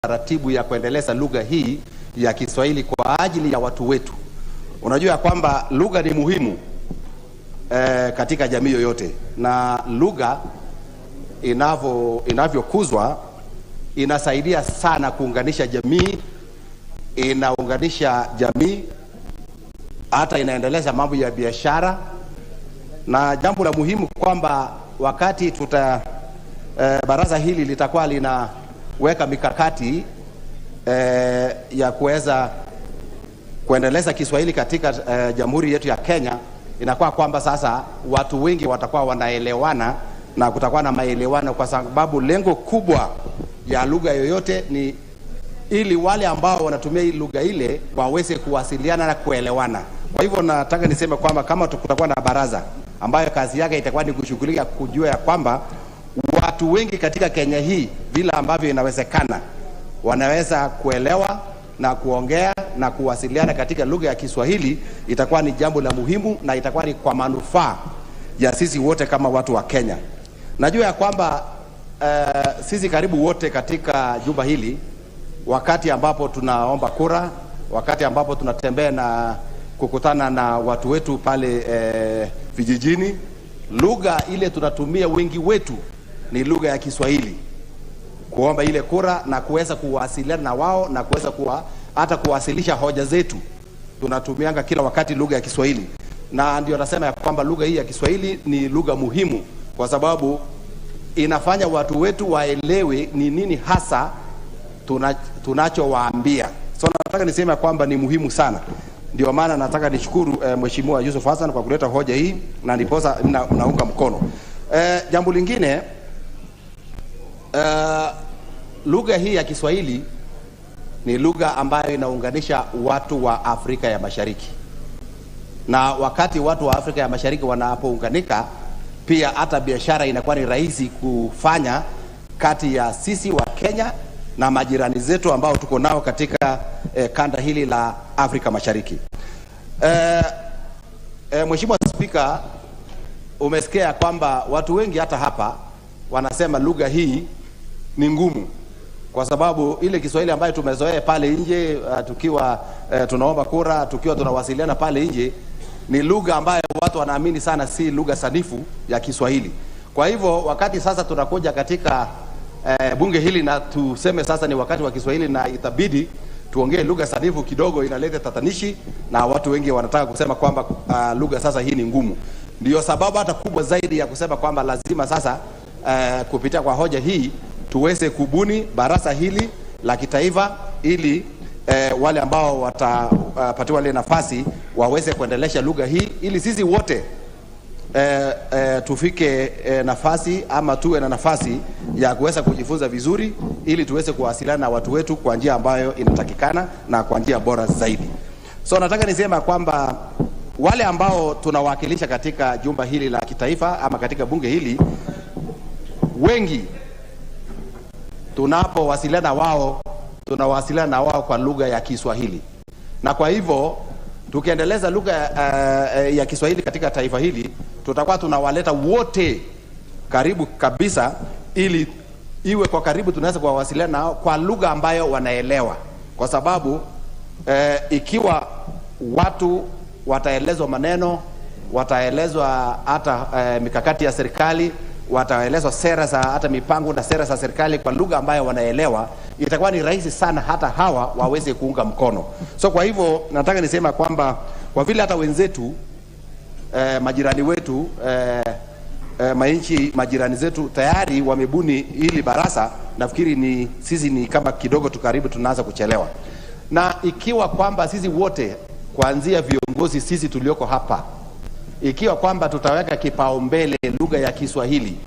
taratibu ya kuendeleza lugha hii ya Kiswahili kwa ajili ya watu wetu. Unajua kwamba lugha ni muhimu katika jamii yoyote, na lugha inavyokuzwa inasaidia sana kuunganisha jamii, inaunganisha jamii, hata inaendeleza mambo ya biashara. Na jambo la muhimu kwamba wakati baraza hili litakuwa linaweka mikakati ya kuweza kuendeleza Kiswahili katika jamhuri yetu ya Kenya, inakuwa kwamba sasa watu wengi watakuwa wanaelewana na kutakuwa na maelewano, kwa sababu lengo kubwa ya lugha yoyote ni ili wale ambao wanatumia hii lugha ile waweze kuwasiliana na kuelewana. Kwa hivyo nataka niseme kwamba kama kutakuwa na baraza ambayo kazi yake itakuwa ni kushughulika kujua ya kwamba watu wengi katika Kenya hii vile ambavyo inawezekana wanaweza kuelewa na kuongea na kuwasiliana katika lugha ya Kiswahili, itakuwa ni jambo la muhimu na itakuwa ni kwa manufaa ya sisi wote kama watu wa Kenya. Najua ya kwamba sisi karibu wote katika jumba hili, wakati ambapo tunaomba kura, wakati ambapo tunatembea na kukutana na watu wetu pale vijijini, lugha ile tunatumia wengi wetu ni lugha ya Kiswahili kuomba ile kura na kuweza kuwasiliana na wao na kuweza hata kuwasilisha hoja zetu. Tunatumianga kila wakati lugha ya Kiswahili, na ndio nasema ya kwamba lugha hii ya Kiswahili ni lugha muhimu kwa sababu inafanya watu wetu waelewe ni nini hasa tunachowaambia. So nataka niseme kwamba ni muhimu sana. Ndio maana nataka nishukuru Mheshimiwa Yusuf Hassan kwa kuleta hoja hii, na ndiposa naunga mkono. Jambo lingine, lugha hii ya Kiswahili ni lugha ambayo inaunganisha watu wa Afrika ya Mashariki, na wakati watu wa Afrika ya Mashariki wanapounganika, pia hata biashara inakuwa ni rahisi kufanya kati ya sisi wa Kenya na majirani zetu ambao tuko nao katika kanda hili la Afrika Mashariki. Mheshimiwa Spika, umesikia kwamba watu wengi hata hapa wanasema lugha hii ni ngumu, kwa sababu ile Kiswahili ambayo tumezoea pale nje, tukiwa tunaomba kura, tukiwa tunawasiliana pale nje, ni lugha ambayo watu wanaamini sana si lugha sanifu ya Kiswahili. Kwa hivyo wakati sasa tunakuja katika bunge hili na tuseme sasa ni wakati wa Kiswahili na itabidi tuongee lugha sanifu, kidogo inaleta tatanishi na watu wengi wanataka kusema kwamba lugha sasa hii ni ngumu. Ndio sababu hata kubwa zaidi ya kusema kwamba lazima sasa kupitia kwa hoja hii tuweze kubuni baraza hili la kitaifa ili wale ambao watapatiwa ile nafasi waweze kuendelesha lugha hii ili sisi wote tufike nafasi ama tuwe na nafasi ya kuweza kujifunza vizuri ili tuweze kuwasiliana na watu wetu kwa njia ambayo inatakikana na kwa njia bora zaidi. So nataka nisema kwamba wale ambao tunawakilisha katika jumba hili la kitaifa ama katika bunge hili, wengi tunapowasiliana wao tunawasiliana na wao kwa lugha ya Kiswahili, na kwa hivyo tukiendeleza lugha ya Kiswahili katika taifa hili, tutakuwa tunawaleta wote karibu kabisa, ili iwe kwa karibu tunaweza kuwasiliana nao kwa lugha ambayo wanaelewa. Kwa sababu ikiwa watu wataelezwa maneno, wataelezwa hata mikakati ya serikali, wataelezwa sera za hata mipango na sera za serikali kwa lugha ambayo wanaelewa, itakuwa ni rahisi sana hata hawa waweze kuunga mkono. So kwa hivyo nataka nisema kwamba kwa vile hata wenzetu majirani wetu majirani zetu tayari wamebuni hili baraza, nafikiri sisi ni kama kidogo tukaribu tunaanza kuchelewa. Na ikiwa kwamba sisi wote kuanzia viongozi sisi tulioko hapa, ikiwa kwamba tutaweka kipaumbele lugha ya Kiswahili,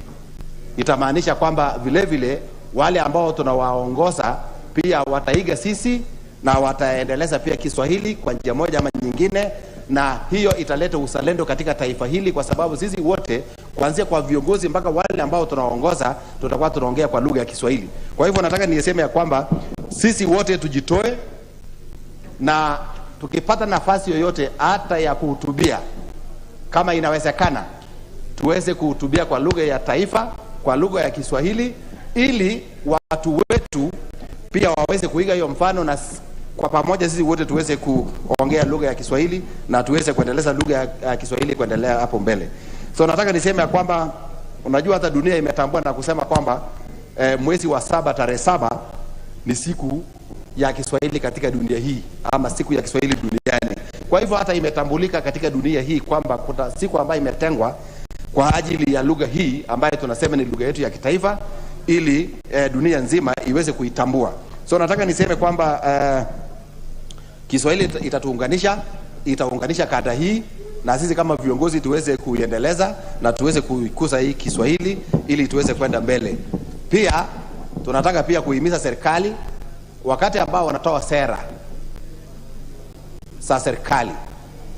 itamaanisha kwamba vile vile wale ambao tunawaongoza pia wataiga sisi na wataendeleza pia Kiswahili kwa njia moja ama nyingine, na hiyo italeta uzalendo katika taifa hili, kwa sababu sisi wote kuanzia kwa viongozi mpaka wale ambao tunaongoza tutakuwa tunaongea kwa lugha ya Kiswahili. Kwa hivyo nataka niseme ya kwamba sisi wote tujitoe, na tukipata nafasi yoyote hata ya kuhutubia, kama inawezekana tuweze kuhutubia kwa lugha ya taifa, kwa lugha ya Kiswahili, ili watu wetu pia waweze kuiga hiyo mfano, na kwa pamoja sisi wote tuweze kuongea lugha ya Kiswahili na tuweze kuendeleza lugha ya Kiswahili kuendelea hapo mbele. So nataka niseme kwamba unajua hata dunia imetambua na kusema kwamba mwezi wa 7 tarehe 7 ni siku ya Kiswahili katika dunia hii, ama siku ya Kiswahili duniani. Kwa hivyo hata imetambulika katika dunia hii kwamba kuna siku ambayo imetengwa kwa ajili ya lugha hii ambayo tunasema ni lugha yetu ya kitaifa, ili dunia nzima iweze kuitambua. So nataka niseme kwamba Kiswahili itaunganisha kanda hii, na sisi kama viongozi tuweze kuiendeleza na tuweze kuikuza hii Kiswahili ili tuweze kwenda mbele. Pia tunataka pia kuhimiza serikali wakati ambao wanatoa sera za serikali,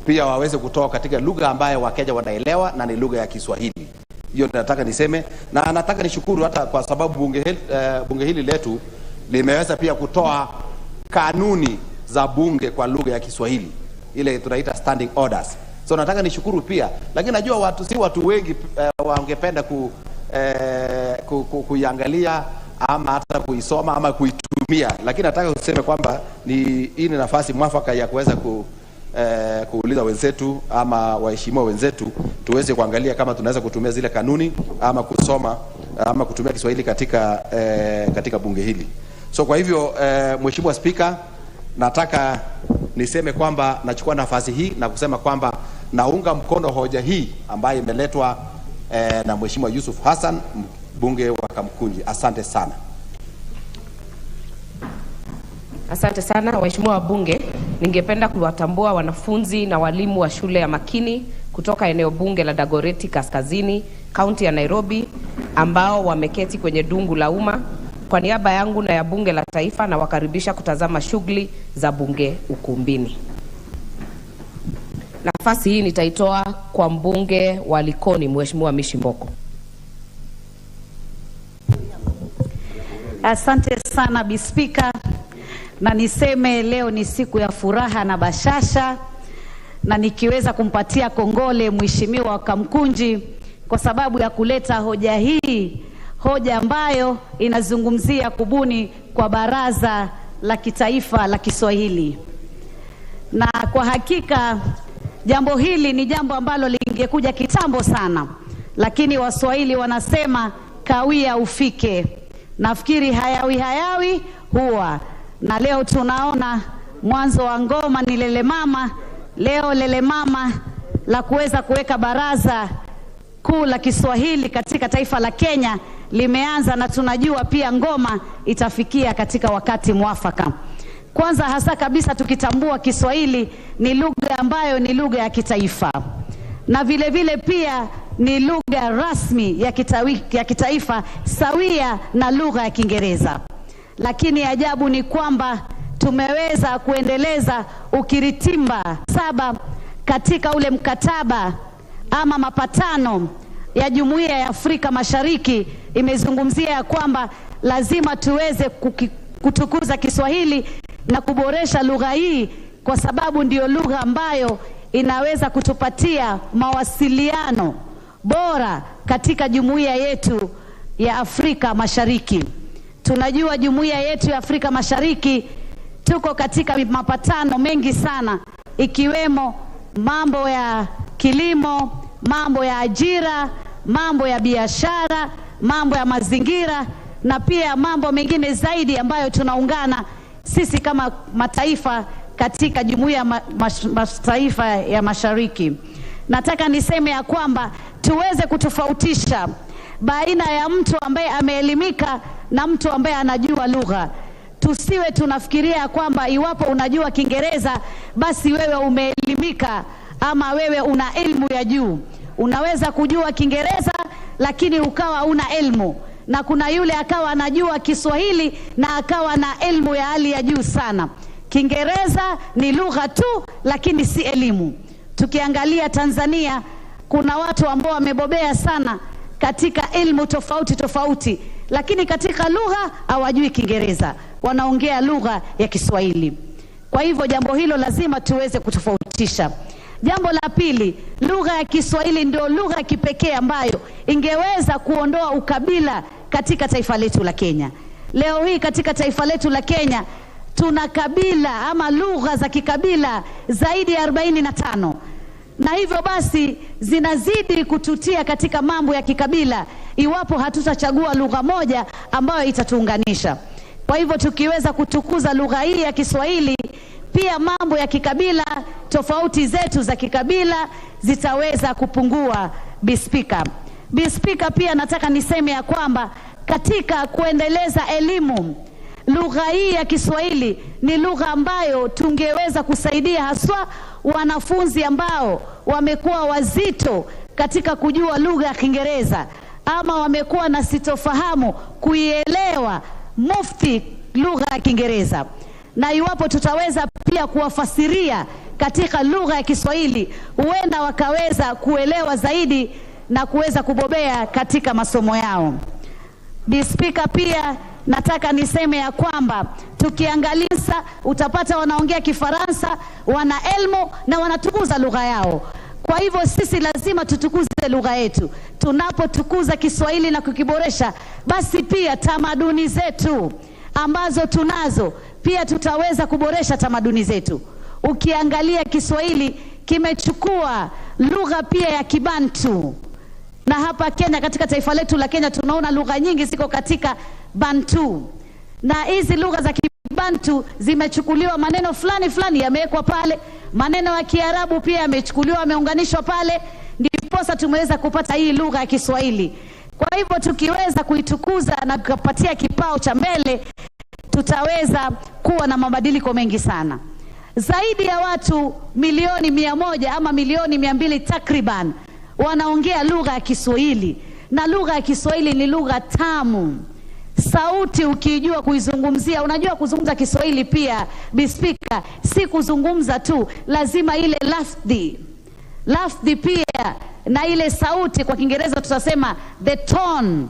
pia waweze kutoa katika lugha ambayo Wakenya wanaelewa na ni lugha ya Kiswahili. Hiyo nataka niseme, na nataka nishukuru hata kwa sababu bunge hili letu limeweza pia kutoa kanuni za bunge kwa lugha ya Kiswahili, ile tunaita standing orders. So nataka nishukuru pia, lakini najua si watu wengi wangependa kuiangalia ama hata kuisoma ama kuitumia, lakini nataka kuseme kwamba hii ni nafasi mwafaka ya kuweza kuuliza wenzetu ama waheshimiwa wenzetu tuweze kuangalia kama tunaweza kutumia zile kanuni ama kusoma ama kutumia Kiswahili katika bunge hili. So kwa hivyo Mheshimiwa Spika, nataka niseme kwamba nachukua nafasi hii na kusema kwamba naunga mkono hoja hii ambayo imeletwa na Mheshimiwa Yusuf Hassan, mbunge wa Kamkunji. Asante sana. Asante sana waheshimiwa wabunge. Ningependa kuwatambua wanafunzi na walimu wa shule ya Makini kutoka eneo bunge la Dagoretti Kaskazini, kaunti ya Nairobi, ambao wameketi kwenye dungu la umma. Kwa niaba yangu na ya bunge la taifa, na wakaribisha kutazama shughuli za bunge ukumbini. Nafasi hii nitaitoa kwa mbunge wa Likoni, Mheshimiwa Mishi Mboko. Asante sana Bi Spika, na niseme leo ni siku ya furaha na bashasha, na nikiweza kumpatia kongole Mheshimiwa wa Kamkunji kwa sababu ya kuleta hoja hii, hoja ambayo inazungumzia kubuni kwa Baraza la Kitaifa la Kiswahili. Na kwa hakika jambo hili ni jambo ambalo lingekuja kitambo sana, lakini Waswahili wanasema kawia ufike. Nafikiri hayawi huwa, na leo tunaona mwanzo wa ngoma ni lele mama. Leo lele mama la kuweza kuweka Baraza Kuu la Kiswahili katika taifa la Kenya limeanza, na tunajua pia ngoma itafikia katika wakati mwafaka. Kwanza hasa kabisa tukitambua Kiswahili ni lugha ambayo ni lugha ya kitaifa, na vile vile pia ni lugha rasmi ya kitaifa sawia na lugha ya Kiingereza. Lakini ajabu ni kwamba tumeweza kuendeleza ukiritimba 7 katika ule mkataba ama mapatano ya Jumuiya ya Afrika Mashariki. Imezungumzia ya kwamba lazima tuweze kutukuza Kiswahili na kuboresha lugha hii, kwa sababu ndiyo lugha ambayo inaweza kutupatia mawasiliano bora katika jumuiya yetu ya Afrika Mashariki. Tunajua jumuiya yetu ya Afrika Mashariki tuko katika mapatano mengi sana, ikiwemo mambo ya kilimo, mambo ya ajira, mambo ya biashara, mambo ya mazingira, na pia mambo mengine zaidi ambayo tunaungana sisi kama mataifa katika jumuiya ya mataifa ya Mashariki. Nataka niseme ya kwamba tuweze kutofautisha baina ya mtu ambaye ameelimika na mtu ambaye anajua lugha. Tusiwe tunafikiria kwamba iwapo unajua Kiingereza basi wewe umeelimika ama wewe una elimu ya juu. Unaweza kujua Kiingereza lakini ukawa una elimu, na kuna yule akawa anajua Kiswahili na akawa na elimu ya hali ya juu sana. Kiingereza ni lugha tu, lakini si elimu. Tukiangalia Tanzania, kuna watu ambao wamebobea sana katika elimu tofauti, lakini katika lugha hawajui Kiingereza, wanaongea lugha ya Kiswahili. Kwa hivyo jambo hilo lazima tuweze kutofautisha. Jambo la pili, lugha ya Kiswahili ndio lugha ya kipekee ambayo ingeweza kuondoa ukabila katika taifa letu la Kenya. leo hii katika taifa letu la Kenya tuna kabila ama lugha za kikabila zaidi ya 45, na hivyo basi zinazidi kututia katika mambo ya kikabila iwapo hatutachagua lugha moja ambayo itatuunganisha. Kwa hivyo tukiweza kutukuza lugha hii ya Kiswahili, pia mambo ya kikabila, tofauti zetu za kikabila zitaweza kupungua. Bispika, pia nataka niseme ya kwamba katika kuendeleza elimu, lugha hii ya Kiswahili ni lugha ambayo tungeweza kusaidia haswa wanafunzi ambao wamekuwa wazito katika kujua lugha ya Kiingereza ama wamekuwa na sitofahamu kuielewa mufti lugha ya Kiingereza. Na iwapo tutaweza pia kuwafasiria katika lugha ya Kiswahili, huenda wakaweza kuelewa zaidi na kuweza kubobea katika masomo yao. Bispika, pia nataka niseme ya kwamba tukiangalia utapata wanaongea Kifaransa, wana elmo na wanatukuza lugha yao. Kwa hivyo sisi lazima tutukuze lugha yetu. Tunapotukuza Kiswahili na kukiboresha, basi pia tamaduni zetu ambazo tunazo pia tutaweza kuboresha tamaduni zetu. Ukiangalia Kiswahili kimechukua lugha pia ya Kibantu, na hapa Kenya, katika taifa letu la Kenya, tunaona lugha nyingi ziko katika Bantu, na hizi lugha za Kibantu zimechukuliwa, maneno fulani yamewekwa pale, maneno ya Kiarabu pia yamechukuliwa, yameunganishwa pale, ndiposa tumeweza kupata hii lugha ya Kiswahili. Kwa hivyo tukiweza kuitukuza na kupatia kipao cha mbele, tutaweza kuwa na mabadiliko mengi sana. Zaidi ya watu milioni 100 ama milioni 200 takriban wanaongea lugha ya Kiswahili, na lugha ya Kiswahili ni lugha tamu. Sauti ukijua kuizungumzia, unajua kuzungumza Kiswahili pia Bispika, si kuzungumza tu, lazima ile lafdhi pia, na ile sauti, kwa Kiingereza tutasema the tone,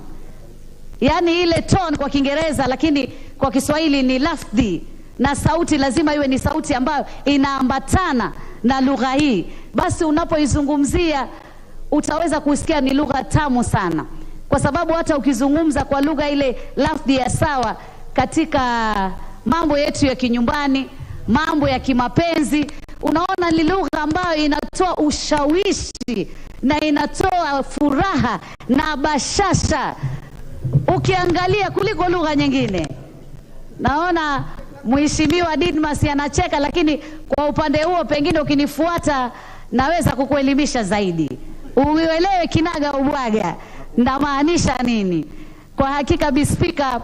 yani ile tone kwa Kiingereza, lakini kwa Kiswahili ni lafdhi, na sauti lazima iwe ni sauti ambayo inaambatana na lugha hii. Basi unapoizungumzia utaweza kusikia ni lugha tamu sana, kwa sababu hata ukizungumza kwa lugha ile lafdhi ya sawa katika mambo yetu ya kinyumbani, mambo ya kimapenzi, unaona ni lugha ambayo inatoa ushawishi na inatoa furaha na bashasha ukiangalia kuliko lugha nyingine. Naona Mheshimiwa Didmas anacheka, lakini kwa upande huo pengine ukinifuata naweza kukuelimisha zaidi, uelewe kinaga ubwaga na maanisha nini. Kwa hakika Bispika,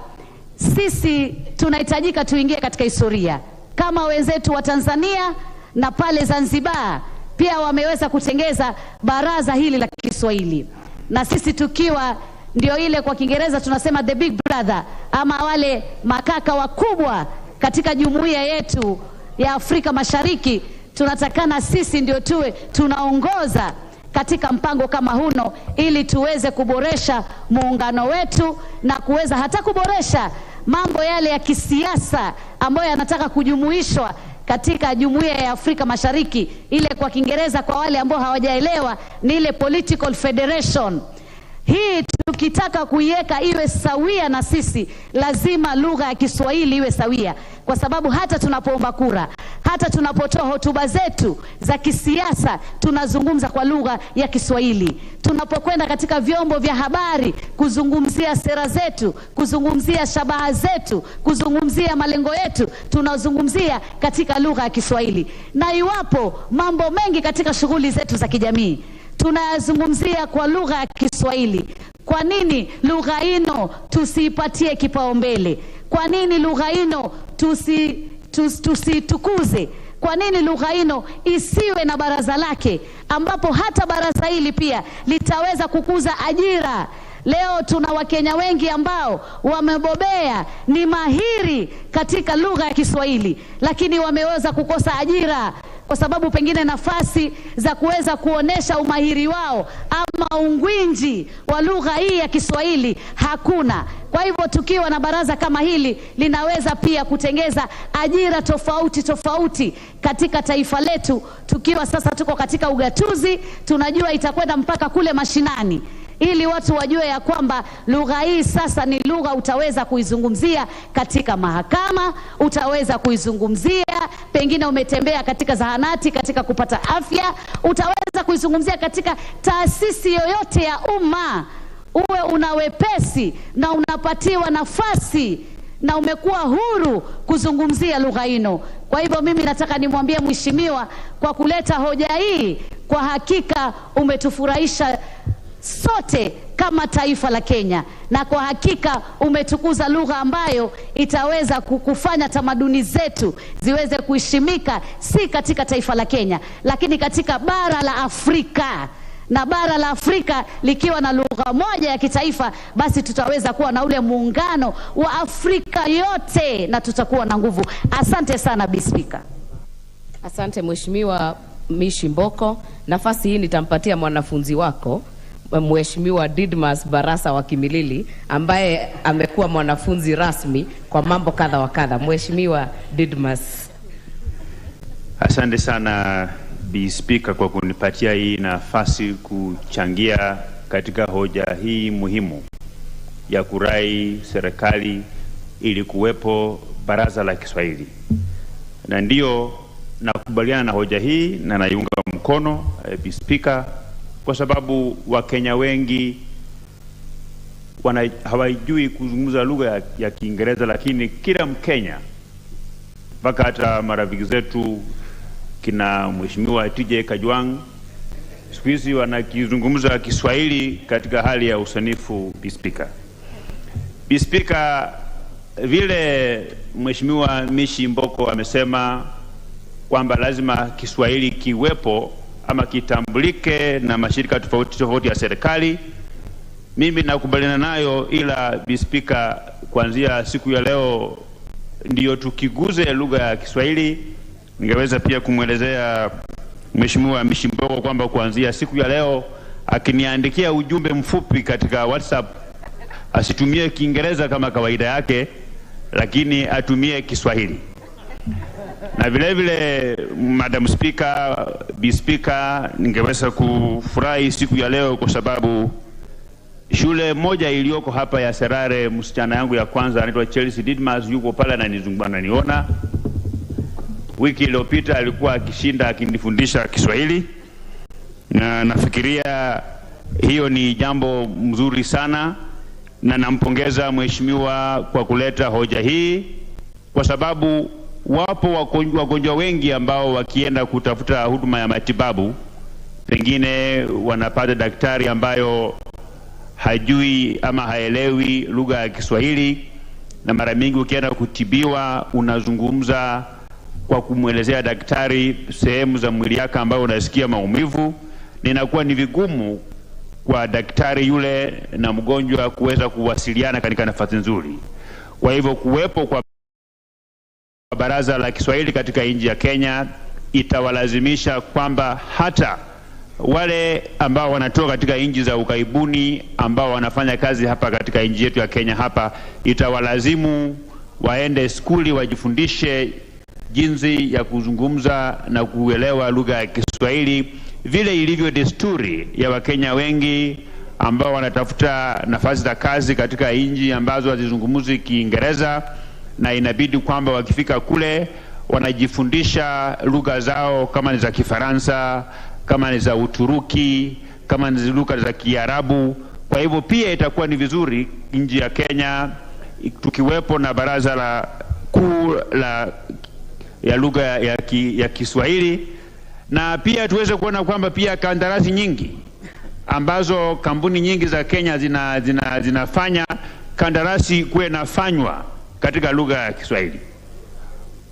sisi tunahitajika tuingie katika historia kama wenzetu wa Tanzania, na pale Zanzibar pia wameweza kutengeza baraza hili la Kiswahili, na sisi tukiwa ndio ile kwa Kiingereza tunasema the big brother, ama wale makaka wakubwa katika jumuiya yetu ya Afrika Mashariki, tunatakana sisi ndio tuwe tunaongoza katika mpango kama huno, ili tuweze kuboresha muungano wetu na kuweza hata kuboresha mambo yale ya kisiasa ambayo yanataka kujumuishwa katika jumuiya ya Afrika Mashariki, ile kwa Kiingereza kwa wale ambao hawajaelewa ni ile political federation. Hii tukitaka kuiweka iwe sawia na sisi, lazima lugha ya Kiswahili iwe sawia, kwa sababu hata tunapoomba kura, hata tunapotoa hotuba zetu za kisiasa, tunazungumza kwa lugha ya Kiswahili. Tunapokwenda katika vyombo vya habari kuzungumzia sera zetu, kuzungumzia shabaha zetu, kuzungumzia malengo yetu, tunazungumzia katika lugha ya Kiswahili. Na iwapo mambo mengi katika shughuli zetu za kijamii tunayazungumzia kwa lugha ya Kiswahili, kwa nini lugha hino tusiipatie kipaumbele? Kwa nini lugha hino tusitukuze? Kwa nini lugha hino isiwe na baraza lake, ambapo hata baraza hili pia litaweza kukuza ajira? Leo tuna Wakenya wengi ambao wamebobea, ni mahiri katika lugha ya Kiswahili, lakini wameweza kukosa ajira kwa sababu pengine nafasi za kuweza kuonesha umahiri wao ama ungwinji wa lugha hii ya Kiswahili hakuna. Kwa hivyo tukiwa na baraza kama hili, linaweza pia kutengeza ajira tofauti katika taifa letu. Tukiwa sasa tuko katika ugatuzi, tunajua itakwenda mpaka kule mashinani. ili watu wajue ya kwamba lugha hii sasa ni lugha utaweza kuizungumzia katika mahakama, utaweza kuizungumzia pengine umetembea katika zahanati katika kupata afya, utaweza kuizungumzia katika taasisi yoyote ya umma. Uwe unawepesi na unapatiwa nafasi na umekuwa huru kuzungumzia lugha hino. Kwa hivyo mimi nataka nimwambie mheshimiwa, kwa kuleta hoja hii, kwa hakika umetufurahisha sote kama taifa la Kenya, na kwa hakika umetukuza lugha ambayo itaweza kufanya tamaduni zetu ziweze kuheshimika, si katika taifa la Kenya lakini katika bara la Afrika. Na bara la Afrika likiwa na lugha moja ya kitaifa, basi tutaweza kuwa na ule muungano wa Afrika yote na tutakuwa na nguvu. Asante sana Bi Speaker. Asante Mheshimiwa Mishi Mboko. Nafasi hii nitampatia mwanafunzi wako Mheshimiwa Didmas Barasa wa Kimilili, ambaye amekuwa mwanafunzi rasmi kwa mambo kadha wa kadha. Mheshimiwa Didmas. Asante sana Bi Speaker kwa kunipatia hii nafasi kuchangia katika hoja hii muhimu ya kurai serikali ili kuwepo baraza la Kiswahili. Na ndio nakubaliana na hoja hii na naiunga mkono Bi Speaker, kwa sababu Wakenya wengi hawajui kuzungumza lugha ya Kiingereza, lakini kila Mkenya, mpaka hata marafiki zetu kina Mheshimiwa TJ Kajwang siku hizi wanakizungumza Kiswahili katika hali ya usanifu. Bi Speaker, vile Mheshimiwa Mishi Mboko amesema kwamba lazima Kiswahili kiwepo ama kitambulike na mashirika tofauti ya serikali, mimi nakubaliana nayo, ila Bi Speaker, kuanzia siku ya leo ndiyo tukiguze lugha ya Kiswahili. Ningeweza pia kumwelezea Mheshimiwa Mishi Mboko kwamba kuanzia siku ya leo akiniandikia ujumbe mfupi katika WhatsApp asitumie Kiingereza kama kawaida yake, lakini atumie Kiswahili. Na vile vile Madam Speaker, Bi Speaker, ningeweza kufurahi siku ya leo kwa sababu shule moja iliyoko hapa ya Serare, msichana yangu ya kwanza anaitwa Chelsea Didmas yuko pale ananiona. Wiki iliyopita alikuwa akishinda akinifundisha Kiswahili, na nafikiria hiyo ni jambo mzuri sana, na nampongeza mheshimiwa kwa kuleta hoja hii, kwa sababu wapo wagonjwa wengi ambao wakienda kutafuta huduma ya matibabu pengine wanapata daktari ambayo hajui ama haelewi lugha ya Kiswahili, na mara mingi ukienda kutibiwa unazungumza kwa kumwelezea daktari sehemu za mwili yake ambayo unasikia maumivu, ninakuwa ni vigumu kwa daktari yule na mgonjwa kuweza kuwasiliana katika nafasi nzuri. Kwa hivyo kuwepo kwa baraza la Kiswahili katika nchi ya Kenya itawalazimisha kwamba hata wale ambao wanatoka katika nchi za ukaibuni ambao wanafanya kazi hapa katika nchi yetu ya Kenya hapa, itawalazimu waende skuli wajifundishe jinsi ya kuzungumza na kuelewa lugha ya Kiswahili, vile ilivyo desturi ya Wakenya wengi ambao wanatafuta nafasi za kazi katika nchi ambazo hazizungumzi Kiingereza, na inabidi kwamba wakifika kule wanajifundisha lugha zao, kama ni za Kifaransa, kama ni za Uturuki, kama ni lugha za Kiarabu. Kwa hivyo pia itakuwa ni vizuri nchi ya Kenya tukiwepo na baraza la kuu ya lugha ya Kiswahili, na pia tuweze kuona kwamba pia kandarasi nyingi ambazo kampuni nyingi za Kenya zinafanya kandarasi kuwe nafanywa katika lugha ya Kiswahili.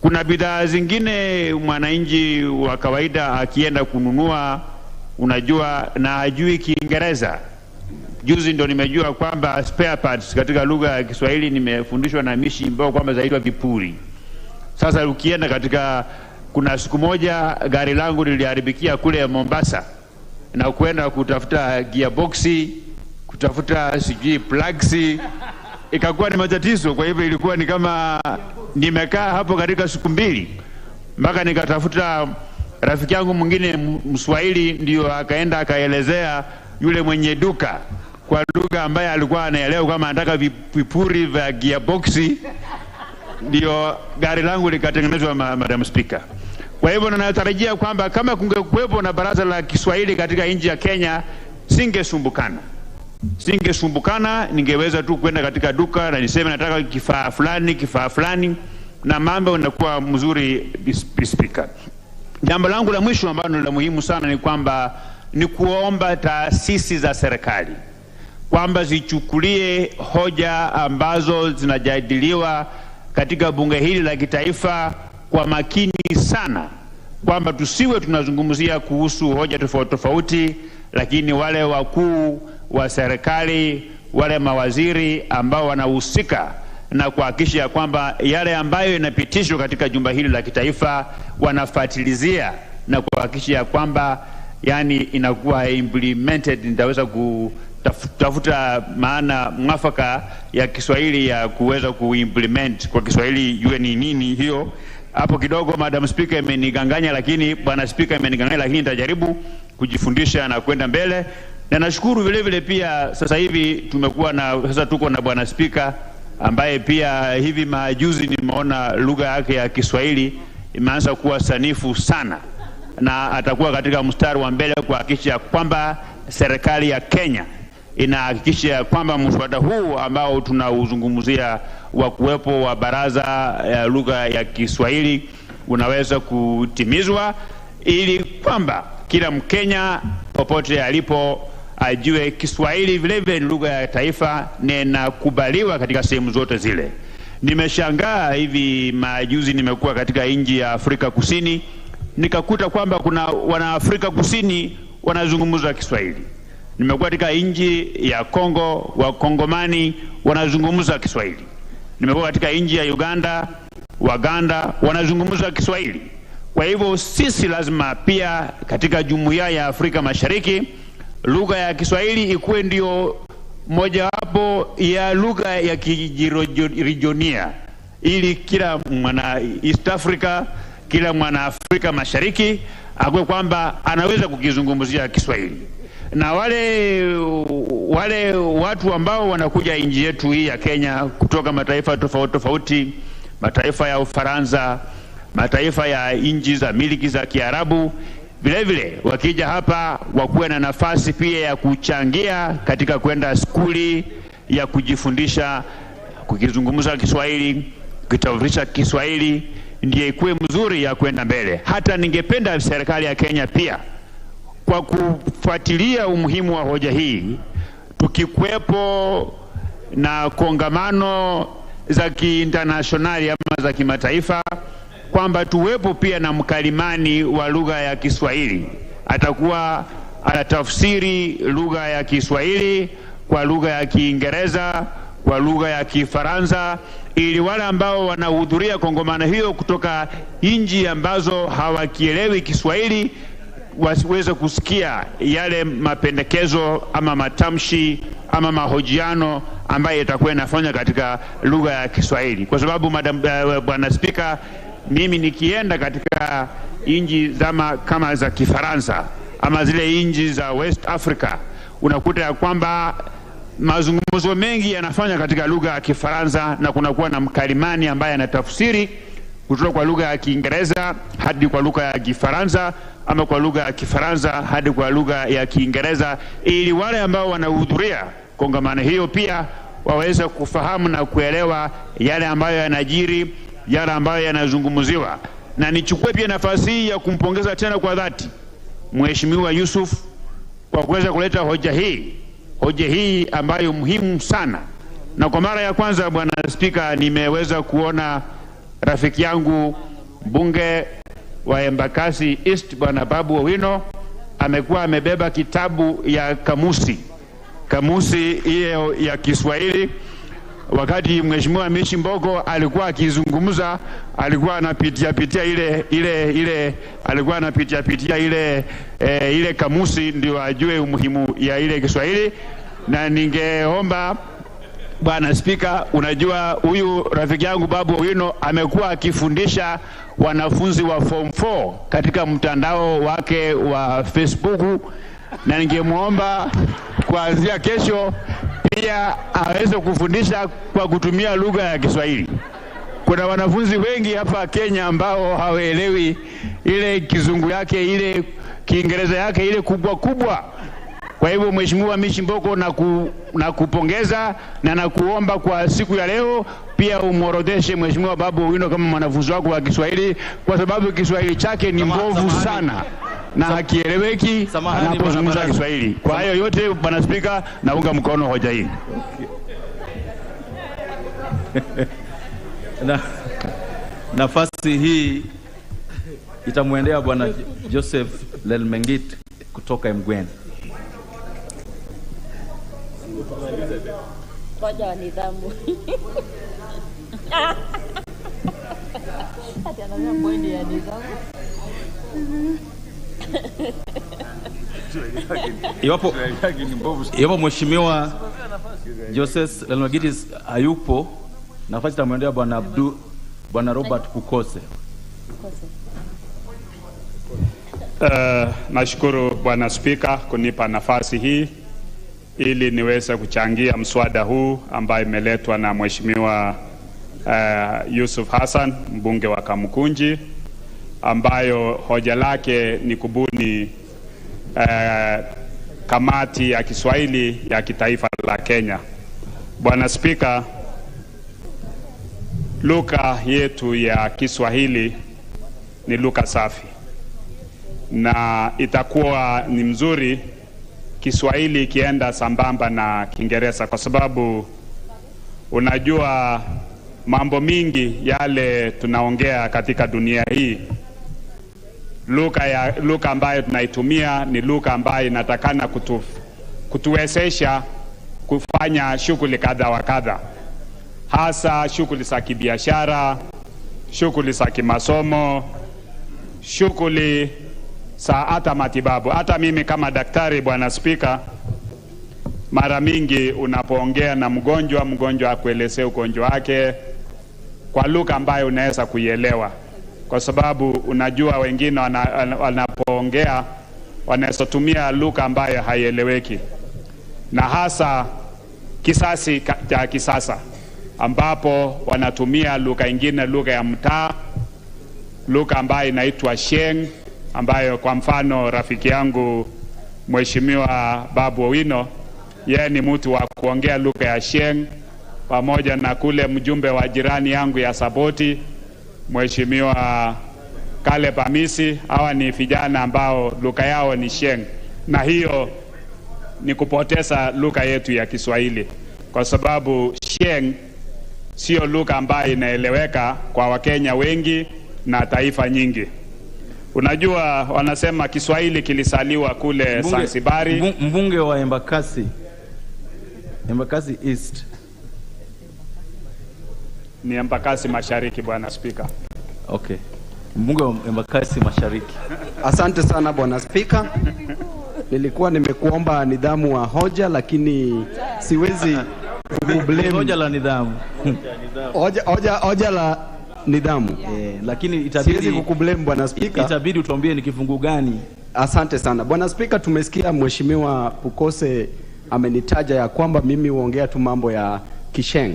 Kuna bidhaa zingine mwananchi wa kawaida akienda kununua, unajua, na hajui Kiingereza. Juzi ndo nimejua kwamba spare parts katika lugha ya Kiswahili nimefundishwa na Mishi Mboko kwamba zaitwa vipuri. Sasa ukienda katika, kuna siku moja gari langu liliharibikia kule Mombasa, na kwenda kutafuta gearboxi, kutafuta sijui plugs, ikakuwa ni matatizo. Kwa hivyo ilikuwa ni kama nimekaa hapo katika siku mbili, mpaka nikatafuta rafiki yangu mwingine Mswahili, ndio akaenda akaelezea yule mwenye duka kwa lugha ambaye alikuwa anaelewa kama anataka vipuri vya gearboxi, ndio gari langu likatengenezwa, Madam Speaker. Kwa hivyo natarajia kwamba kama kungekuwepo na baraza la Kiswahili katika nchi ya Kenya, singesumbukana, ningeweza tu kwenda katika duka na niseme nataka kifaa fulani, na mambo yanakuwa mzuri, Speaker. Jambo langu la mwisho ambalo ni la muhimu sana ni kwamba ni kuomba taasisi za serikali kwamba zichukulie hoja ambazo zinajadiliwa katika bunge hili la kitaifa kwa makini sana, kwamba tusiwe tunazungumzia kuhusu hoja tofauti, lakini wale wakuu wa serikali, wale mawaziri ambao wanahusika na kuhakikisha kwamba yale ambayo yanapitishwa katika jumba hili la kitaifa wanafuatilizia na kuhakikisha kwamba yani inakuwa implemented. Nitaweza kutafuta maana mwafaka ya Kiswahili ya kuweza kuimplement kwa Kiswahili iwe ni nini hiyo. Hapo kidogo Madam Speaker imeniganganya, lakini Bwana Speaker imeniganganya, lakini nitajaribu kujifundisha na kwenda mbele. Na nashukuru vile pia sasa hivi tuko na Bwana Speaker ambaye pia hivi majuzi nimeona lugha yake ya Kiswahili imeanza kuwa sanifu sana, na atakuwa katika mstari wa mbele kuhakikisha kwamba serikali ya Kenya inahakikisha kwamba mswada huu ambao tunauzungumzia wa kuwepo wa baraza ya lugha ya Kiswahili unaweza kutimizwa, ili kwamba kila Mkenya popote alipo ajue Kiswahili vile lugha ya taifa na inakubaliwa katika sehemu zote zile. Nimeshangaa hivi majuzi nimekuwa katika nchi ya Afrika Kusini, nikakuta kwamba kuna Wanaafrika Kusini wanazungumza Kiswahili. Nimekuwa katika nchi ya Kongo, Wakongomani wanazungumza Kiswahili. Nimekuwa katika nchi ya Uganda, Waganda wanazungumza Kiswahili. Kwa hivyo sisi lazima pia katika Jumuiya ya Afrika Mashariki lugha ya Kiswahili ikuwe ndio mojawapo ya lugha ya kijiregionia, ili kila mwana East Africa, kila mwana Afrika Mashariki akwe kwamba anaweza kukizungumzia Kiswahili. Na wale watu ambao wanakuja nchi yetu hii ya Kenya kutoka mataifa tofauti, mataifa ya Ufaransa, mataifa ya nchi za miliki za Kiarabu, vile wakija hapa wakuwe na nafasi pia ya kuchangia katika kwenda skuli ya kujifundisha kukizungumza Kiswahili, kutafutisha Kiswahili, ndiye ikuwe mzuri ya kwenda mbele. Hata ningependa serikali ya Kenya pia kwa kufuatilia umuhimu wa hoja hii, tukikwepo na kongamano za kiinternationali ama za kimataifa, kwamba tuwepo pia na mkalimani wa lugha ya Kiswahili. Atakuwa anatafsiri lugha ya Kiswahili kwa lugha ya Kiingereza, kwa lugha ya Kifaransa, ili wale ambao wanahudhuria kongamano hiyo kutoka nchi ambazo hawakielewi Kiswahili wasiweze kusikia yale mapendekezo ama matamshi ama mahojiano ambayo itakuwa inafanywa katika lugha ya Kiswahili. Kwa sababu Bwana Speaker, mimi nikienda katika nchi kama za Kifaransa ama zile nchi za West Africa, unakuta ya kwamba mazungumzo mengi yanafanya katika lugha ya Kifaransa, na kunakuwa na mkalimani ambaye anatafsiri kutoka kwa lugha ya Kiingereza hadi kwa lugha ya Kifaransa, ama kwa lugha ya Kifaransa hadi kwa lugha ya Kiingereza, ili wale ambao wanahudhuria kongamano hiyo pia waweze kufahamu na kuelewa yale ambayo yanajiri, yale ambayo yanazungumziwa. Na nichukue pia nafasi hii ya kumpongeza tena kwa dhati Mheshimiwa Yusuf kwa kuweza kuleta hoja hii ambayo muhimu sana. Na kwa mara ya kwanza, Bwana Speaker, nimeweza kuona rafiki yangu mbunge wa Embakasi East Bwana Babu Owino amekuwa amebeba kitabu ya kamusi hiyo ya Kiswahili. Wakati Mheshimiwa Mishi Mbogo alikuwa akizungumza, alikuwa anapitia ile kamusi ndio ajue umuhimu ya ile Kiswahili. Na ningeomba Bwana Speaker, unajua huyu rafiki yangu Babu Owino amekuwa akifundisha wanafunzi wa form 4 katika mtandao wake wa Facebook, na ningemuomba kuanzia kesho pia aweze kufundisha kwa kutumia lugha ya Kiswahili. Kuna wanafunzi wengi hapa Kenya ambao hawaelewi ile kizungu yake, ile Kiingereza yake ile kubwa kubwa. Kwa hivyo Mheshimiwa Mishi Mboko na kupongeza na nakuomba kwa siku ya leo pia umuorodheshe Mheshimiwa Babu Owino kama mwanafunzi wako wa Kiswahili, kwa sababu Kiswahili chake ni mbovu sana na hakieleweki anapozungumza Kiswahili. Kwa hiyo yote, Bwana Spika, naunga mkono hoja hii. Nafasi hii itamwendea Bwana Joseph Lelmengit kutoka Mgwen. Hoja wa nidhamu. Hata anasema point ya nidhamu. Iwapo Mheshimiwa Joseph Lelmengit hayupo, nafasi itamwendea Bwana Robert Kukose. Nashukuru Bwana Spika kunipa nafasi hii ili niweze kuchangia mswada huu ambaye imeletwa na Mheshimiwa Yusuf Hassan, mbunge wa Kamukunji, ambayo hoja lake ni kubuni kamati ya Kiswahili ya kitaifa la Kenya. Bwana Spika, lugha yetu ya Kiswahili ni lugha safi, na itakuwa ni mzuri Kiswahili ikienda sambamba na Kiingereza, kwa sababu unajua mambo mingi yale tunaongea katika dunia hii, lugha ambayo tunaitumia ni lugha ambayo inatakana kutuwezesha kufanya shughuli kadha wa kadha, hasa shughuli za kibiashara, shughuli za kimasomo, shughuli za hata matibabu. Hata mimi kama daktari, Bwana Spika, mara mingi unapoongea na mgonjwa akuelezea ugonjwa wake kwa lugha ambayo unaweza kuielewa, kwa sababu unajua wengine wanapoongea wanaweza tumia lugha ambayo haieleweki, na hasa kisasi cha kisasa ambapo wanatumia lugha ingine, lugha ya mtaa, lugha ambayo inaitwa sheng, ambayo kwa mfano rafiki yangu Mheshimiwa Babu Owino, yeye ni mtu wa kuongea lugha ya sheng, pamoja na kule mjumbe wa jirani yangu ya Saboti Mheshimiwa Kale Pamisi. Hawa ni vijana ambao lugha yao ni sheng, na hiyo ni kupoteza lugha yetu ya Kiswahili, kwa sababu sheng sio lugha ambayo inaeleweka kwa Wakenya wengi na taifa nyingi. Unajua wanasema Kiswahili kilisaliwa kule Zanzibari. Mbunge wa Embakasi East. Ni Embakasi Mashariki, Bwana Spika. Okay. Mbunge wa Embakasi Mashariki. Asante sana Bwana Spika. Nilikuwa nimekuomba nidhamu wa hoja, lakini siwezi kublame hoja la nidhamu. Hoja la nidhamu. Lakini itabidi siwezi kukublame Bwana Spika. Itabidi utuambie ni kifungu gani. Asante sana Bwana Spika. Tumesikia Mheshimiwa Pukose amenitaja ya kwamba mimi huongea tu mambo ya Kisheng,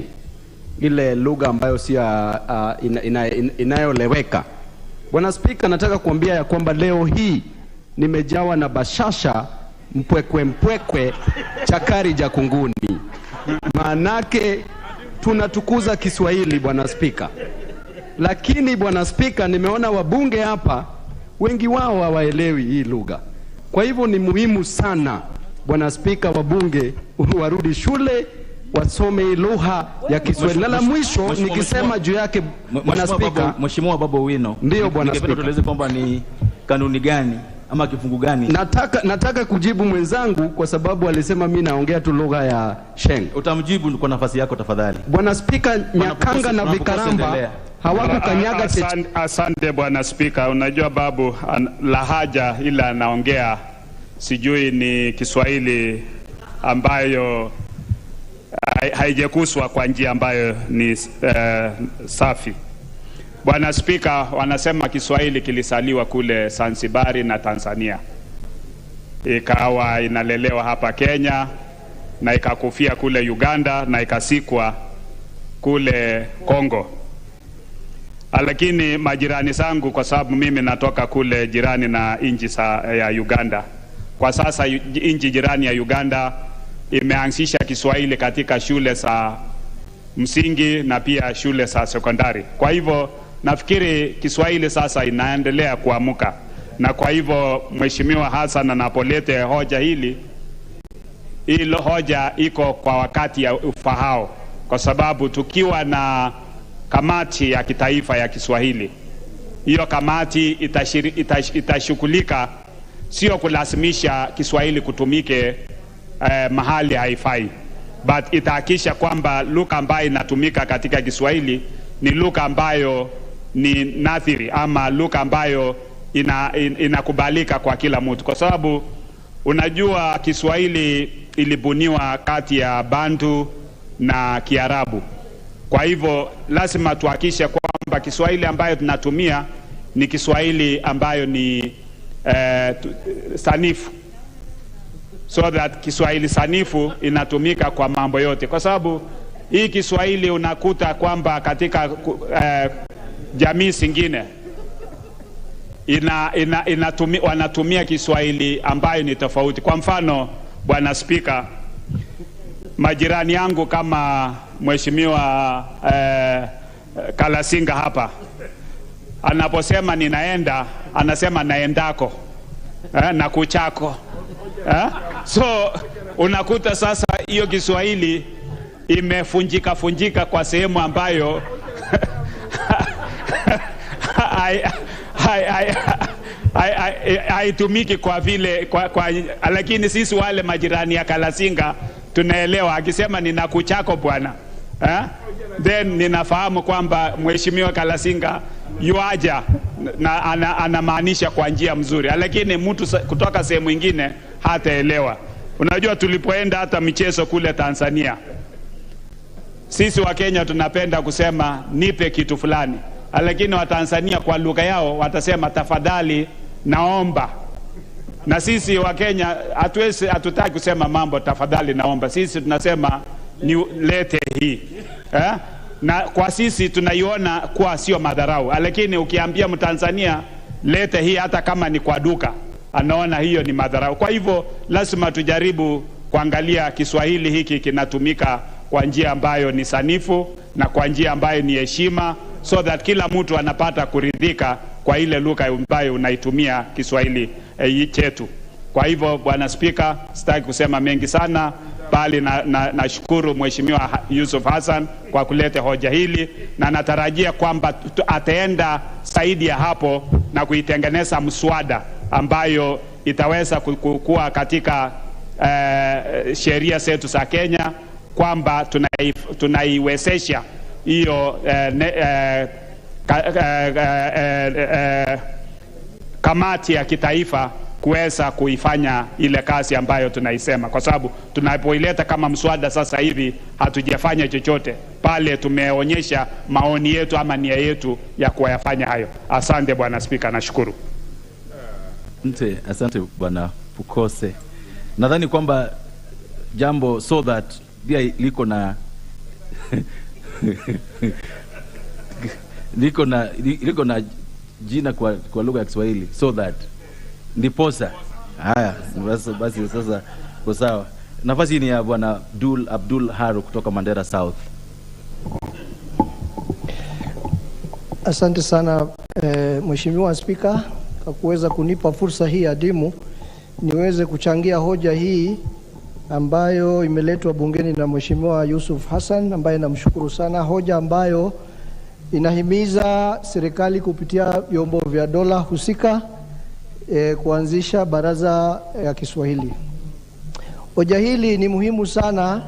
ile lugha ambayo si inayoleweka. Bwana Spika, nataka kuambia ya kwamba leo hii nimejawa na bashasha mpwekwe chakari ja kunguni. Maanake tunatukuza Kiswahili Bwana Spika. Lakini Bwana Spika, nimeona wabunge hapa wengi wao hawaelewi hii lugha. Kwa hivyo ni muhimu sana Bwana Spika, wabunge warudi shule wasome lugha ya Kiswahili. La mwisho nikisema juu yake Bwana Spika, Mheshimiwa Babu Owino, ndio Bwana Spika, tueleze kwamba ni kanuni gani ama kifungu gani? Nataka kujibu mwenzangu kwa sababu alisema mimi naongea tu lugha ya Sheng. Utamjibu kwa nafasi yako tafadhali. Bwana Spika, Nyakanga na Vikaramba hawakukanyaga. Asante Bwana Spika. Unajua Babu lahaja ila anaongea sijui ni Kiswahili ambayo haijakuswa kwa njia ambayo ni safi. Bwana Spika, wanasema Kiswahili kilisaliwa kule Zanzibari na Tanzania. ikawa inalelewa hapa Kenya na ikakufia kule Uganda na ikasikwa kule Kongo. Lakini majirani zangu, kwa sababu mimi natoka kule jirani na nchi ya Uganda, kwa sasa nchi jirani ya Uganda imeanzisha Kiswahili katika shule za msingi na pia shule za sekondari. Kwa hivyo nafikiri Kiswahili sasa inaendelea kuamuka, na kwa hivyo Mheshimiwa Hassan anapolete hoja hili, hilo hoja iko kwa wakati ya ufahao, kwa sababu tukiwa na kamati ya kitaifa ya Kiswahili, hiyo kamati itashughulika sio kulazimisha Kiswahili kutumike mahali haifai, but itahakisha kwamba lugha ambayo inatumika katika Kiswahili ni lugha ambayo ni nathiri ama lugha ambayo inakubalika kwa kila mtu, kwa sababu unajua Kiswahili ilibuniwa kati ya Bantu na Kiarabu. Kwa hivyo lazima tuhakishe kwamba Kiswahili ambayo tunatumia ni Kiswahili ambayo ni sanifu, so that Kiswahili sanifu inatumika kwa mambo yote, kwa sababu hii Kiswahili unakuta kwamba katika jamii zingine wanatumia Kiswahili ambayo ni tofauti. Kwa mfano, Bwana Spika, majirani yangu kama Mheshimiwa Kalasinga hapa, anaposema ninaenda, anasema naendako, na kuchako. So unakuta sasa hiyo Kiswahili imefunjika kwa sehemu ambayo haitumiki kwa vile lakini sisi wale majirani ya Kalasinga tunaelewa. Akisema ninakuchako bwana, then ninafahamu kwamba Mheshimiwa Kalasinga yuaja na anamaanisha kwa njia mzuri, lakini mtu kutoka sehemu nyingine hataelewa. Unajua, tulipoenda hata michezo kule Tanzania, sisi wa Kenya tunapenda kusema nipe kitu fulani, lakini wa Tanzania kwa lugha yao watasema tafadhali, naomba. Na sisi wa Kenya hatutaki kusema mambo tafadhali, naomba. Sisi tunasema ni lete hii. Na kwa sisi tunaiona kuwa sio madharau, lakini ukiambia Mtanzania lete hii, hata kama ni kwa duka, anaona hiyo ni madharau. Kwa hivyo lazima tujaribu kuangalia Kiswahili hiki kinatumika kwa njia ambayo ni sanifu na kwa njia ambayo ni heshima, so that kila mtu anapata kuridhika kwa ile lugha ambayo unaitumia Kiswahili chetu. Kwa hivyo Bwana Spika, sitaki kusema mengi sana, bali nashukuru Mheshimiwa Yusuf Hassan kwa kuleta hoja hili, na natarajia kwamba ataenda zaidi ya hapo na kuitengeneza mswada ambayo itaweza kukua katika sheria zetu za Kenya, kwamba tunaiwezesha hiyo kamati ya kitaifa kuweza kuifanya ile kazi ambayo tunaisema, kwa sababu tunapoileta kama mswada sasa hivi hatujafanya chochote pale, tumeonyesha maoni yetu ama nia yetu ya kuyafanya hayo. Asante Bwana Spika, nashukuru. Asante Bwana Pukose. Nadhani kwamba jambo so that pia liko na liko na jina kwa lugha ya Kiswahili, so that ndiposa. Haya, basi sasa kwa sawa. Nafasi ni ya Bwana Abdul Haru kutoka Mandera South. Asante sana Mheshimiwa Spika kwa kuweza kunipa fursa hii adimu niweze kuchangia hoja hii ambayo imeletwa bungeni na Mheshimiwa Yusuf Hassan, ambaye namshukuru sana. Hoja ambayo inahimiza serikali kupitia vyombo vya dola husika kuanzisha baraza ya Kiswahili. Hoja hili ni muhimu sana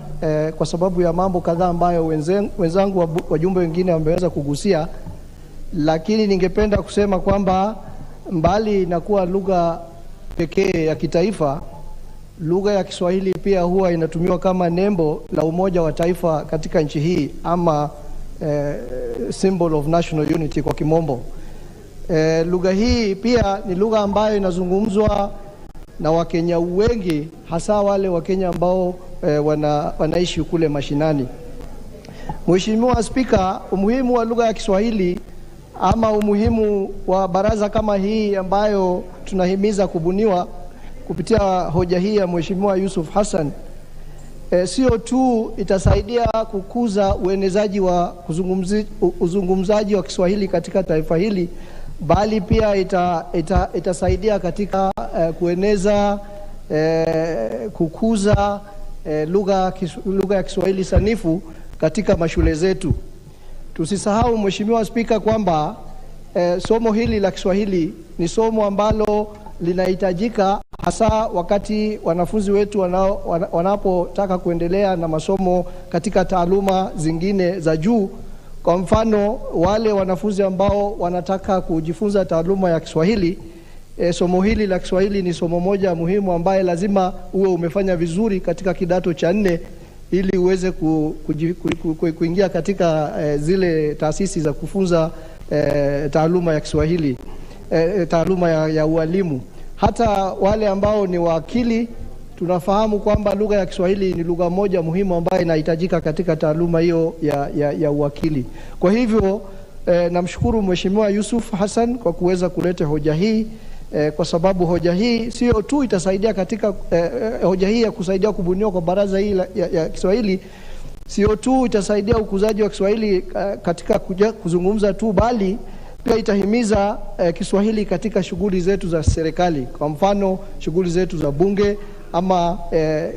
kwa sababu ya mambo kadhaa ambayo wenzangu wajumbe wengine wameweza kugusia, lakini ningependa kusema kwamba mbali na kuwa lugha pekee ya kitaifa, lugha ya Kiswahili pia huwa inatumiwa kama nembo la umoja wa taifa katika nchi hii, ama symbol of national unity kwa kimombo. Lugha hii pia ni lugha ambayo inazungumzwa na Wakenya wengi, hasa wale Wakenya ambao wanaishi kule mashinani. Mheshimiwa Spika, umuhimu wa lugha ya Kiswahili ama umuhimu wa baraza kama hii ambayo tunahimiza kubuniwa kupitia hoja hii ya Mheshimiwa Yusuf Hassan, sio tu itasaidia kukuza uenezaji wa uzungumzaji wa Kiswahili katika taifa hili, bali pia itasaidia katika kueneza, kukuza lugha ya Kiswahili sanifu katika mashule zetu. Tusisahau Mheshimiwa Spika kwamba somo hili la Kiswahili ni somo ambalo linahitajika hasa wakati wanafunzi wetu wanapotaka kuendelea na masomo katika taaluma zingine za juu. Kwa mfano, wale wanafunzi ambao wanataka kujifunza taaluma ya Kiswahili, somo hili la Kiswahili ni somo moja muhimu ambaye lazima uwe umefanya vizuri katika kidato cha 4 ili uweze kuingia katika zile taasisi za kufunza taaluma ya Kiswahili, taaluma ya ualimu. Hata wale ambao ni wakili, tunafahamu kwamba lugha ya Kiswahili ni lugha moja muhimu ambayo inahitajika katika taaluma hiyo ya uwakili. Kwa hivyo namshukuru Mheshimiwa Yusuf Hassan kwa kuweza kuleta hoja hii, kwa sababu hoja hii sio tu itasaidia katika hoja hii ya kusaidia kubuniwa kwa baraza hii ya Kiswahili, sio tu itasaidia ukuzaji wa Kiswahili katika kuzungumza tu, bali pia itahimiza Kiswahili katika shughuli zetu za serikali. Kwa mfano, shughuli zetu za bunge ama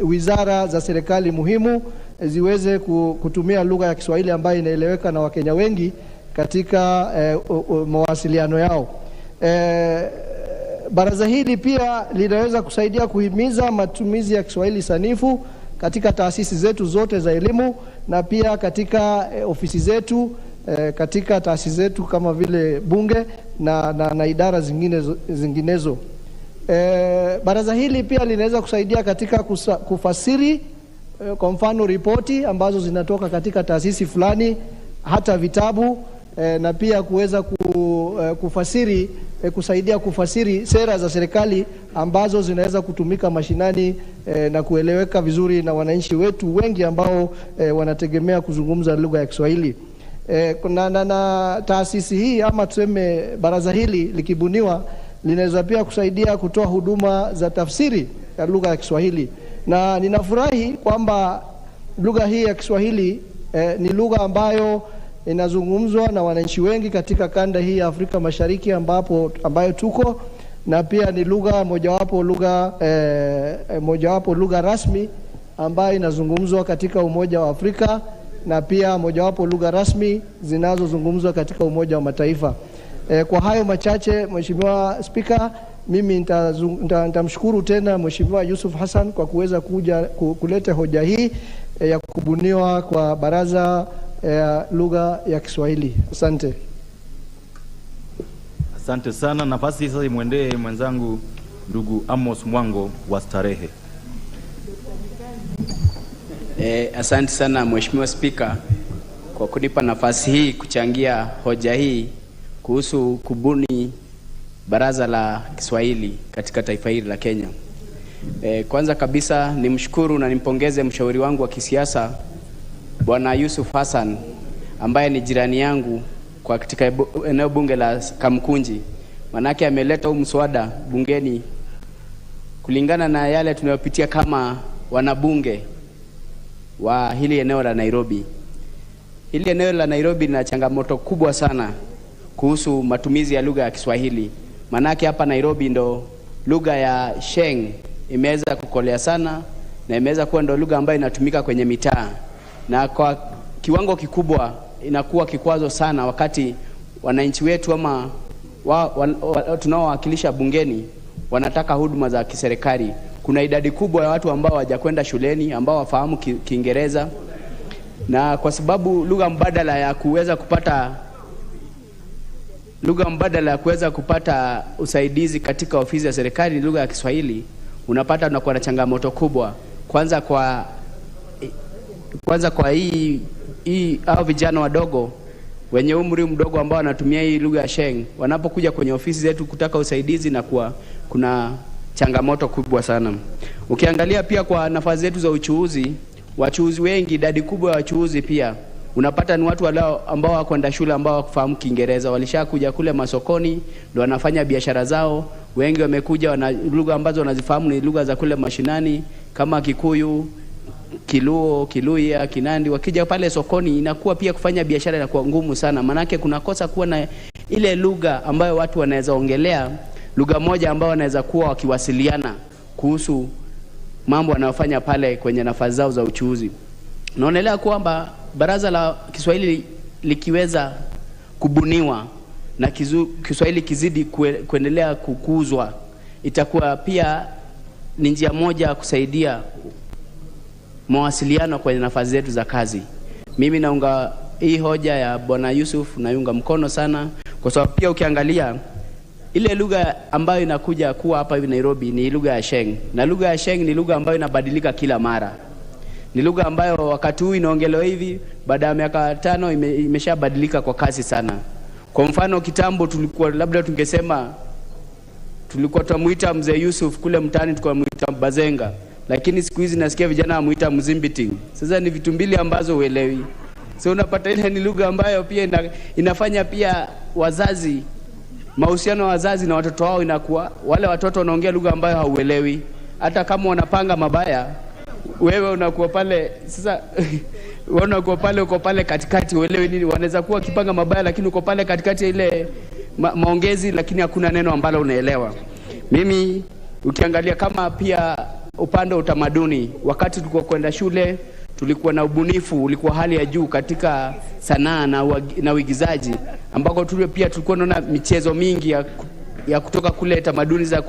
wizara za serikali muhimu ziweze kutumia lugha ya Kiswahili ambayo inaeleweka na Wakenya wengi katika mawasiliano yao. Baraza hili pia linaweza kusaidia kuhimiza matumizi ya Kiswahili sanifu katika taasisi zetu zote za elimu na pia katika ofisi zetu, katika taasisi zetu kama vile bunge na idara zinginezo. Baraza hili pia linaweza kusaidia katika kufasiri, kwa mfano ripoti ambazo zinatoka katika taasisi fulani, hata vitabu, na pia kuweza kufasiri, kusaidia kufasiri sera za serikali ambazo zinaweza kutumika mashinani na kueleweka vizuri na wananchi wetu wengi ambao wanategemea kuzungumza lugha ya Kiswahili. Na taasisi hii ama tuseme baraza hili likibuniwa linaweza pia kusaidia kutoa huduma za tafsiri ya lugha ya Kiswahili. Na ninafurahi kwamba lugha hii ya Kiswahili ni lugha ambayo inazungumzwa na wananchi wengi katika kanda hii ya Afrika Mashariki ambayo tuko, na pia ni lugha mojawapo lugha rasmi ambayo inazungumzwa katika Umoja wa Afrika, na pia mojawapo lugha rasmi zinazozungumzwa katika Umoja wa Mataifa. Kwa hayo machache, Mheshimiwa Spika, mimi nitamshukuru tena Mheshimiwa Yusuf Hassan kwa kuweza kuleta hoja hii ya kubuniwa kwa baraza ya lugha ya Kiswahili. Asante. Asante sana. Nafasi sasa imwendee mwenzangu ndugu Amos Mwango wa Starehe. Asante sana Mheshimiwa Spika kwa kunipa nafasi hii kuchangia hoja hii kuhusu kubuni baraza la Kiswahili katika taifa hili la Kenya. Kwanza kabisa nimshukuru na nimpongeze mshauri wangu wa kisiasa Bwana Yusuf Hassan ambaye ni jirani yangu kwa katika eneo bunge la Kamkunji. Manake ameleta huu mswada bungeni kulingana na yale tunayopitia kama wanabunge wa hili eneo la Nairobi. Hili eneo la Nairobi lina changamoto kubwa sana kuhusu matumizi ya lugha ya Kiswahili. Manake hapa Nairobi ndo lugha ya Sheng imeweza kukolea sana na imeweza kuwa ndo lugha ambayo inatumika kwenye mitaa, na kwa kiwango kikubwa inakuwa kikwazo sana wakati wananchi wetu ama tunaowakilisha bungeni wanataka huduma za kiserikali. Kuna idadi kubwa ya watu ambao hawajakwenda shuleni, ambao wafahamu Kiingereza, na kwa sababu lugha mbadala ya kuweza kupata usaidizi katika ofisi ya serikali ni lugha ya Kiswahili, unapata unakuwa na changamoto kubwa. Kwanza kwa hii au vijana wadogo wenye umri mdogo ambao wanatumia hii lugha ya Sheng, wanapokuja kwenye ofisi zetu kutaka usaidizi na kuna changamoto kubwa sana. Ukiangalia pia kwa nafasi zetu za uchuuzi, wachuuzi wengi, idadi kubwa ya wachuuzi pia unapata ni watu ambao wakwenda shule ambao wakufahamu Kiingereza, walishakuja kule masokoni ndio wanafanya biashara zao. Wengi wamekuja wana lugha ambazo wanazifahamu ni lugha za kule mashinani kama Kikuyu, Kiluo, Kiluya, Kinandi. Wakija pale sokoni inakuwa pia kufanya biashara inakuwa ngumu sana, manake kunakosa kuwa na ile lugha ambayo watu wanaweza ongelea, lugha moja ambayo wanaweza kuwa wakiwasiliana kuhusu mambo wanayofanya pale kwenye nafasi zao za uchuuzi. Naonelea kwamba baraza la Kiswahili likiweza kubuniwa na Kiswahili kizidi kuendelea kukuzwa, itakuwa pia ni njia moja kusaidia mawasiliano kwenye nafasi zetu za kazi. Mimi naunga hii hoja ya Bwana Yusuf, naiunga mkono sana, kwa sababu pia ukiangalia ile lugha ambayo inakuja kuwa hapa hivi Nairobi ni lugha ya Sheng, na lugha ya Sheng ni lugha ambayo inabadilika kila mara. Ni lugha ambayo wakati huu inaongelewa hivi, baada ya miaka 5 imeshabadilika kwa kasi sana. Kwa mfano kitambo tulikuwa labda tungesema tulikuwa tumuita mzee Yusuf kule mtaani tukamuita Bazenga, lakini siku hizi nasikia vijana wamuita Mzimbiting. Sasa ni vitu mbili ambazo uelewi. So unapata ile ni lugha ambayo pia inafanya pia wazazi, mahusiano ya wazazi na watoto wao inakuwa, wale watoto wanaongea lugha ambayo hauelewi. Hata kama wanapanga mabaya, wewe unakuwa pale sasa unakuwa pale, uko pale katikati, uelewi nini. Wanaweza kuwa kipanga mabaya lakini uko pale katikati ya ile maongezi, lakini hakuna neno ambalo unaelewa. Mimi ukiangalia kama pia upande wa utamaduni, wakati tulikuwa kwenda shule tulikuwa na ubunifu ulikuwa hali ya juu katika sanaa na uigizaji, ambako pia tulikuwa tunaona michezo mingi ya kutoka kule tamaduni za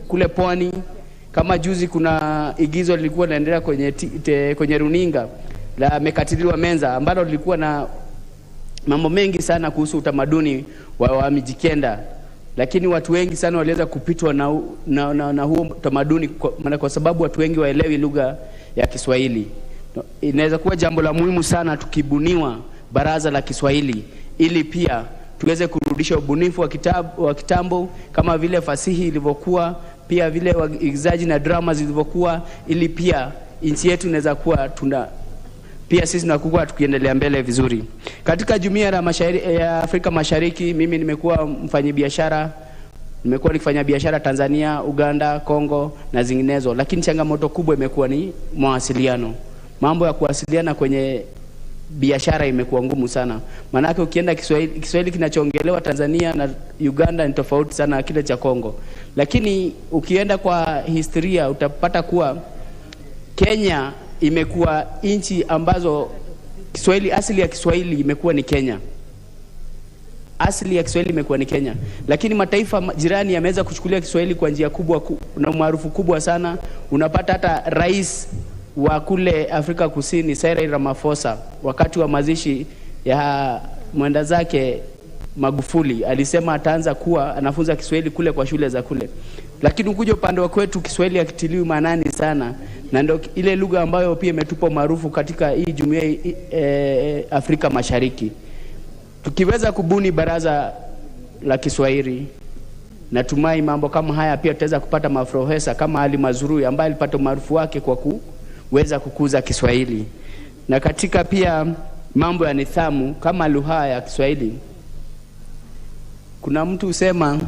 kule pwani. Kama juzi kuna igizo lilikuwa linaendelea kwenye runinga la Mekatiliwa Menza, ambalo lilikuwa na mambo mengi sana kuhusu utamaduni wa Mijikenda, lakini watu wengi sana waliweza kupitwa na huo utamaduni kwa sababu watu wengi waelewi lugha ya Kiswahili. Inaweza kuwa jambo la muhimu sana tukibuniwa baraza la Kiswahili ili pia tuweze kurudisha ubunifu wa kitambo kama vile fasihi ilivyokuwa, pia vile waigizaji na drama zilivyokuwa, ili pia nchi yetu inaweza kuwa pia sisi tunakuwa tukiendelea mbele vizuri. Katika jumuiya ya Afrika Mashariki mimi nimekuwa mfanyabiashara, nimekuwa nikifanya biashara Tanzania, Uganda, Kongo na zinginezo, lakini changamoto kubwa imekuwa ni mawasiliano. Mambo ya kuwasiliana kwenye biashara imekuwa ngumu sana. Maana ukienda Kiswahili kinachoongelewa Tanzania na Uganda ni tofauti sana na kile cha Kongo. Lakini ukienda kwa historia utapata kuwa Kenya imekuwa nchi ambazo asili ya Kiswahili imekuwa ni Kenya. Asili ya Kiswahili imekuwa ni Kenya. Lakini mataifa jirani yameweza kuchukulia Kiswahili kwa njia kubwa na maarufu kubwa sana. Unapata hata rais wa kule Afrika Kusini Cyril Ramaphosa wakati wa mazishi ya mwenda zake Magufuli alisema ataanza kuwa anafunza Kiswahili kule kwa shule za kule. Lakini ukija upande wa kwetu Kiswahili hakitiliwi maanani sana, na ndio ile lugha ambayo pia imetupa maarufu katika hii jumuiya Afrika Mashariki. Tukiweza kubuni baraza la Kiswahili, natumai mambo kama haya pia tutaweza kupata maprofesa kama Ali Mazrui ambaye alipata maarufu wake kwa kuweza kukuza Kiswahili. Na katika pia mambo ya nidhamu kama lugha ya Kiswahili, kuna mtu usema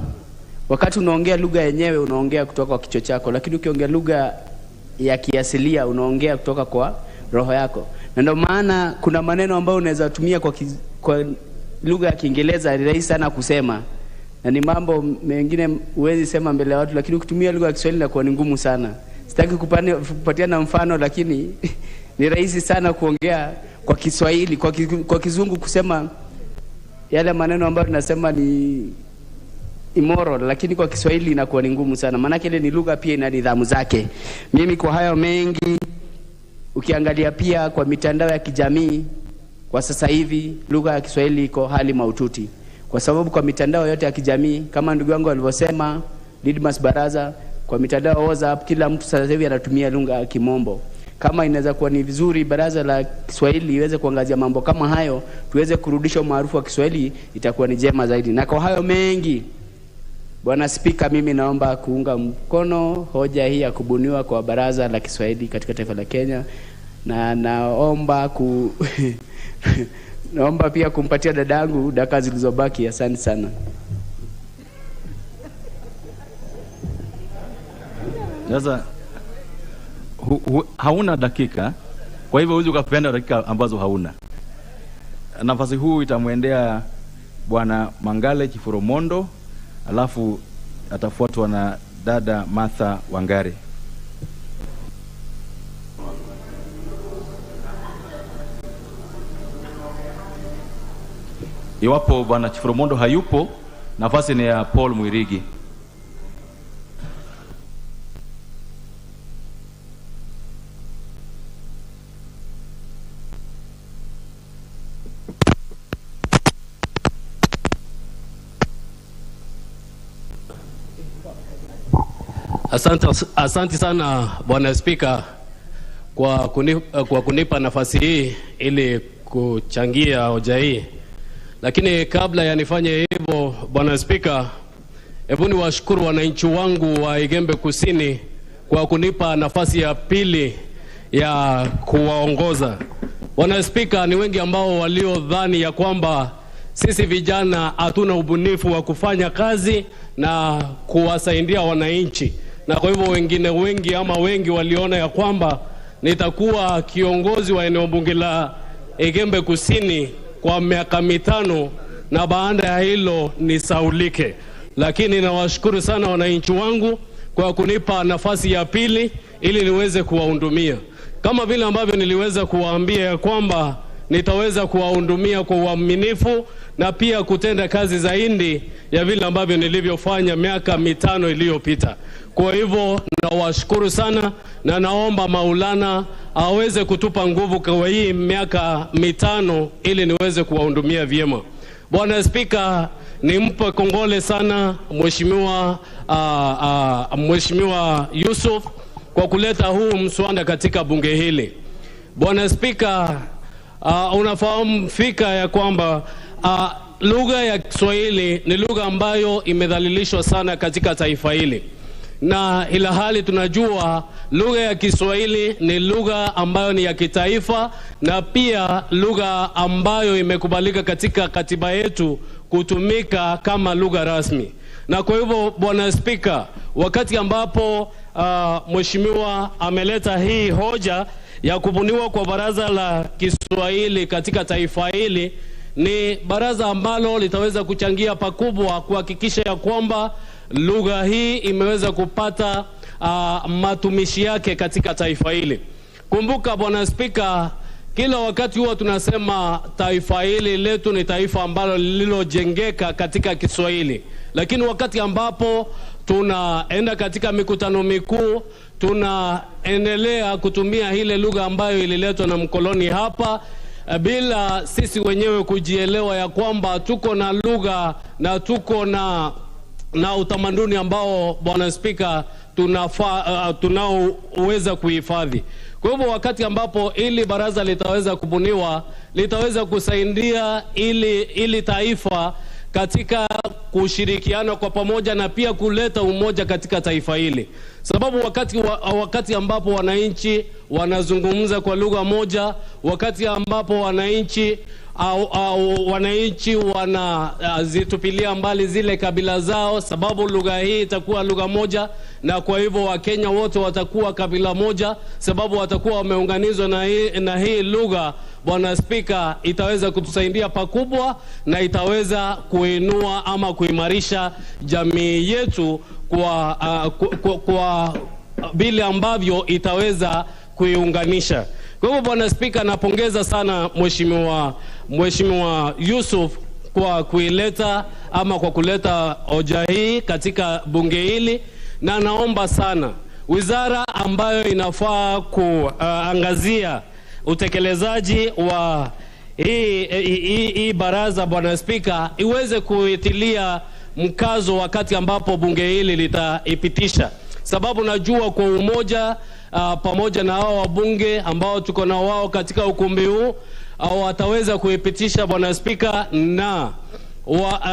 wakati unaongea lugha yenyewe unaongea kutoka kwa kichwa chako, lakini ukiongea lugha ya kiasilia unaongea kutoka kwa roho yako. Na ndio maana kuna maneno ambayo unaweza tumia kwa lugha ya Kiingereza ni rahisi sana kusema, na ni mambo mengine huwezi sema mbele ya watu, lakini ukitumia lugha ya Kiswahili inakuwa ni ngumu sana. Sitaki kupatiana mfano, lakini ni rahisi sana kuongea kwa Kiswahili, kwa Kizungu kusema yale maneno ambayo tunasema ni immoral, lakini kwa Kiswahili inakuwa ni ngumu sana. Maana ile ni lugha pia ina nidhamu zake. Mimi kwa hayo mengi, ukiangalia pia kwa mitandao ya kijamii kwa sasa hivi lugha ya Kiswahili iko hali mahututi, kwa sababu kwa mitandao yote ya kijamii kama ndugu yangu alivyosema Didmas Baraza, kwa mitandao WhatsApp kila mtu sasa hivi anatumia lugha ya Kimombo. Kama inaweza kuwa ni vizuri baraza la Kiswahili iweze kuangazia mambo kama hayo, tuweze kurudisha maarufu wa Kiswahili, itakuwa ni jema zaidi. Na kwa hayo mengi Bwana Spika, mimi naomba kuunga mkono hoja hii ya kubuniwa kwa baraza la Kiswahili katika taifa la Kenya, na naomba naomba pia kumpatia dadangu dakika zilizobaki. Asante sana. Sasa hauna dakika, kwa hivyo huwezi ukapenda dakika ambazo hauna. Nafasi huu itamwendea Bwana Mangale Kiforomondo, alafu atafuatwa na dada Martha Wangari. Iwapo Bwana Kiforomondo hayupo, nafasi ni ya Paul Mwirigi. Asante sana Bwana Spika kwa kunipa nafasi hii ili kuchangia hoja hii. Lakini kabla ya nifanye hivyo, Bwana Spika, hebu niwashukuru wananchi wangu wa Igembe Kusini kwa kunipa nafasi ya pili ya kuwaongoza. Bwana Spika, ni wengi ambao waliodhani ya kwamba sisi vijana hatuna ubunifu wa kufanya kazi na kuwasaidia wananchi. Na kwa hivyo wengi waliona ya kwamba nitakuwa kiongozi wa eneo bunge la Igembe Kusini kwa miaka 5 na baada ya hilo nisaulike. Lakini nawashukuru sana wananchi wangu kwa kunipa nafasi ya pili ili niweze kuwahudumia. Kama vile ambavyo niliweza kuwaambia ya kwamba nitaweza kuwahudumia kwa uaminifu na pia kutenda kazi zaidi ya vile ambavyo nilivyofanya miaka 5 iliyopita. Kwa hivyo nawashukuru sana na naomba Maulana aweze kutupa nguvu kwa hii miaka 5 ili niweze kuwahudumia vyema. Bwana Spika, nimpe kongole sana Mheshimiwa Yusuf kwa kuleta huu mswada katika bunge hili. Bwana Spika, unafahamu fika ya kwamba lugha ya Kiswahili ni lugha ambayo imedhalilishwa sana katika taifa hili. Na ila hali tunajua lugha ya Kiswahili ni lugha ambayo ni ya kitaifa na pia lugha ambayo imekubalika katika katiba yetu kutumika kama lugha rasmi. Na kwa hivyo Bwana Spika, wakati ambapo mheshimiwa ameleta hii hoja ya kubuniwa kwa baraza la Kiswahili katika taifa hili, ni baraza ambalo litaweza kuchangia pakubwa kuhakikisha ya kwamba lugha hii imeweza kupata matumishi yake katika taifa hili. Kumbuka Bwana Spika, kila wakati huwa tunasema taifa hili letu ni taifa ambalo lililojengeka katika Kiswahili. Lakini wakati ambapo tunaenda katika mikutano mikuu, tunaendelea kutumia ile lugha ambayo ililetwa na mkoloni hapa, bila sisi wenyewe kujielewa ya kwamba tuko na lugha na tuko na utamaduni ambao Bwana Spika tunaoweza kuhifadhi. Kwa hivyo wakati ambapo ili baraza litaweza kubuniwa, litaweza kusaidia ili taifa katika kushirikiana kwa pamoja na pia kuleta umoja katika taifa hili. Sababu wakati ambapo wananchi wanazungumza kwa lugha moja, wakati ambapo wananchi wanazitupilia mbali zile kabila zao, sababu lugha hii itakuwa lugha moja, na kwa hivyo Wakenya wote watakuwa kabila moja, sababu watakuwa wameunganizwa na hii lugha. Bwana Spika, itaweza kutusaidia pakubwa na itaweza kuinua ama kuimarisha jamii yetu kwa vile ambavyo itaweza kuiunganisha. Kwa hivyo Bwana Spika, napongeza sana Mheshimiwa Yusuf kwa kuileta ama kwa kuleta hoja hii katika bunge hili, na naomba sana wizara ambayo inafaa kuangazia utekelezaji wa hii baraza, Bwana Spika, iweze kuitilia mkazo wakati ambapo bunge hili litaipitisha. Sababu najua kwa umoja pamoja na hao wabunge ambao tuko na wao katika ukumbi huu, wataweza kuipitisha Bwana Spika, na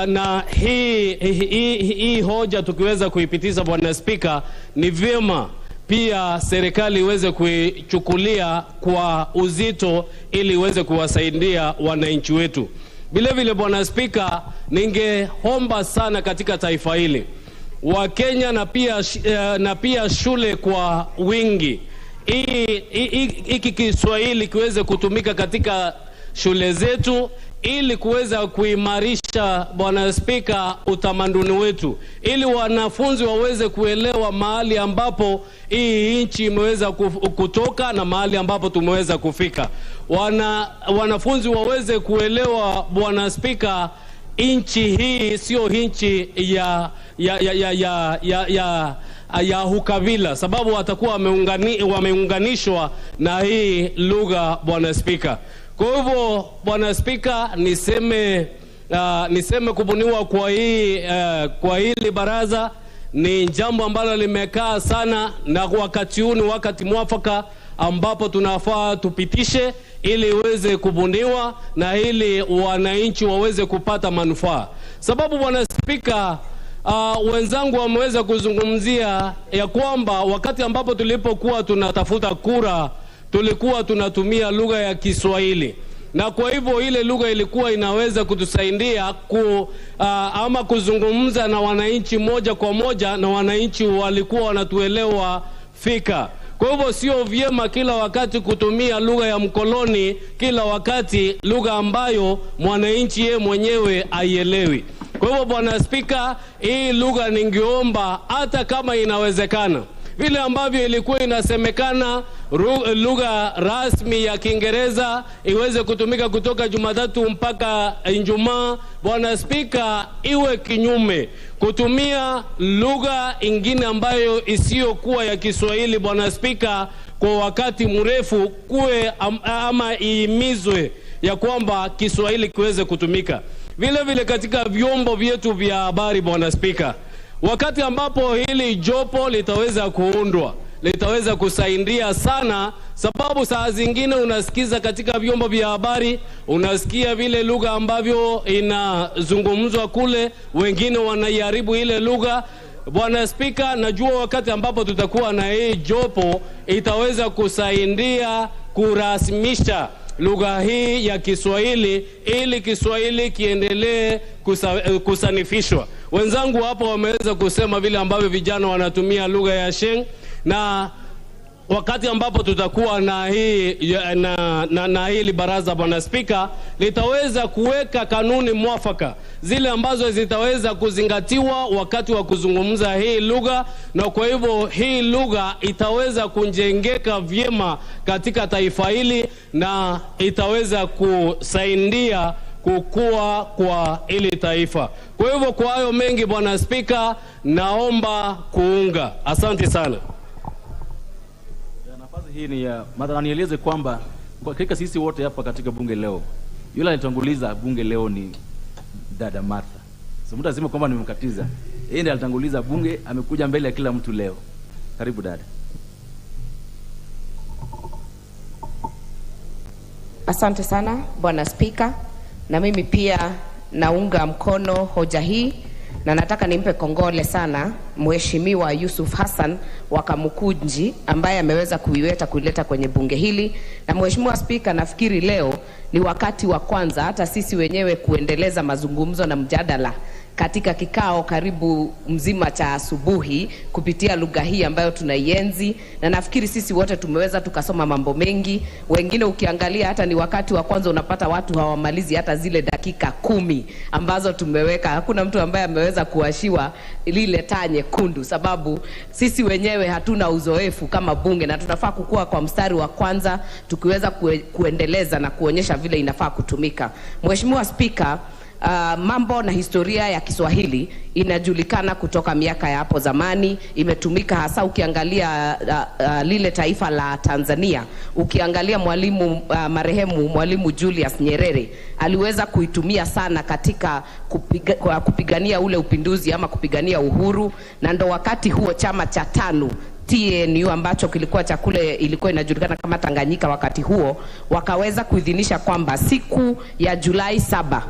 na hii hoja tukiweza kuipitisha, Bwana Spika, ni vyema pia serikali iweze kuichukulia kwa uzito ili iweze kuwasaidia wananchi wetu. Vile vile, Bwana Spika, ningeomba sana katika taifa hili Wakenya na pia shule kwa wingi, hiki Kiswahili kiweze kutumika katika shule zetu ili kuweza kuimarisha, Bwana Spika, utamaduni wetu, ili wanafunzi waweze kuelewa mahali ambapo hii nchi imeweza kutoka na mahali ambapo tumeweza kufika. Wanafunzi waweze kuelewa, Bwana Spika, nchi hii sio nchi ya ukabila, sababu watakuwa wameunganishwa na hii lugha, Bwana Spika. Kwa hivyo, Bwana Spika, niseme kubuniwa kwa hili baraza ni jambo ambalo limekaa sana, na wakati huu ni wakati mwafaka ambapo tunafaa tupitishe ili iweze kubuniwa na ili wananchi waweze kupata manufaa. Sababu, Bwana Spika, wenzangu wameweza kuzungumzia ya kwamba wakati ambapo tulipokuwa tunatafuta kura tulikuwa tunatumia lugha ya Kiswahili, na kwa hivyo ile lugha ilikuwa inaweza kutusaidia ama kuzungumza na wananchi moja kwa moja, na wananchi walikuwa wanatuelewa fika. Kwa hivyo sio vyema kila wakati kutumia lugha ya mkoloni, kila wakati lugha ambayo mwananchi yeye mwenyewe aielewi. Kwa hivyo, Bwana Spika, hii lugha ningeomba hata kama inawezekana vile ambavyo ilikuwa inasemekana lugha rasmi ya Kiingereza iweze kutumika kutoka Jumatatu mpaka Ijumaa, Bwana Spika, iwe kinyume kutumia lugha ingine ambayo isiyokuwa ya Kiswahili, Bwana Spika, kwa wakati mrefu, kuwe ama ihimizwe ya kwamba Kiswahili kiweze kutumika. Vile vile katika vyombo vyetu vya habari, Bwana Spika, wakati ambapo hili jopo litaweza kuundwa, litaweza kusaidia sana, sababu saa zingine unasikiza katika vyombo vya habari, unasikia vile lugha ambavyo inazungumzwa kule, wengine wanaiharibu ile lugha. Bwana Spika, najua wakati ambapo tutakuwa na hii jopo itaweza kusaidia kurasmisha lugha hii ya Kiswahili ili Kiswahili kiendelee kusanifishwa. Wenzangu hapo wameweza kusema vile ambavyo vijana wanatumia lugha ya Sheng, na wakati ambapo tutakuwa na hili baraza, Bwana Spika, litaweza kuweka kanuni mwafaka zile ambazo zitaweza kuzingatiwa wakati wa kuzungumza hii lugha, na kwa hivyo hii lugha itaweza kujengeka vyema katika taifa hili na itaweza kusaidia kukua kwa ili taifa. Kwa hivyo, kwa hayo mengi, Bwana Spika, naomba kuunga. Asante sana. Nafasi hii ni ya madhara, nieleze kwamba katika sisi wote hapa katika bunge leo, yule alitanguliza bunge leo ni dada Martha. So mtu asema kwamba nimemkatiza. Yeye ndiye alitanguliza bunge, amekuja mbele ya kila mtu leo. Karibu dada. Asante sana, Bwana Spika. Na mimi pia naunga mkono hoja hii, na nataka nimpe kongole sana Mheshimiwa Yusuf Hassan wa Kamukunji ambaye ameweza kuileta kwenye bunge hili. Na Mheshimiwa Spika, nafikiri leo ni wakati wa kwanza hata sisi wenyewe kuendeleza mazungumzo na mjadala katika kikao karibu mzima cha asubuhi kupitia lugha hii ambayo tunaienzi, na nafikiri sisi wote tumeweza tukasoma mambo mengi. Wengine ukiangalia hata ni wakati wa kwanza unapata watu hawamalizi hata zile dakika 10 ambazo tumeweka. Hakuna mtu ambaye ameweza kuashiwa lile taa nyekundu, sababu sisi wenyewe hatuna uzoefu kama bunge, na tunafaa kukua kwa mstari wa kwanza tukiweza kuendeleza na kuonyesha vile inafaa kutumika. Mheshimiwa Spika, mambo na historia ya Kiswahili inajulikana kutoka miaka ya hapo zamani. Imetumika hasa ukiangalia lile taifa la Tanzania, ukiangalia marehemu Mwalimu Julius Nyerere aliweza kuitumia sana katika kupigania ule upinduzi ama kupigania uhuru, na ndo wakati huo chama cha TANU TNU ambacho kilikuwa cha kule ilikuwa inajulikana kama Tanganyika wakati huo, wakaweza kuidhinisha kwamba siku ya Julai 7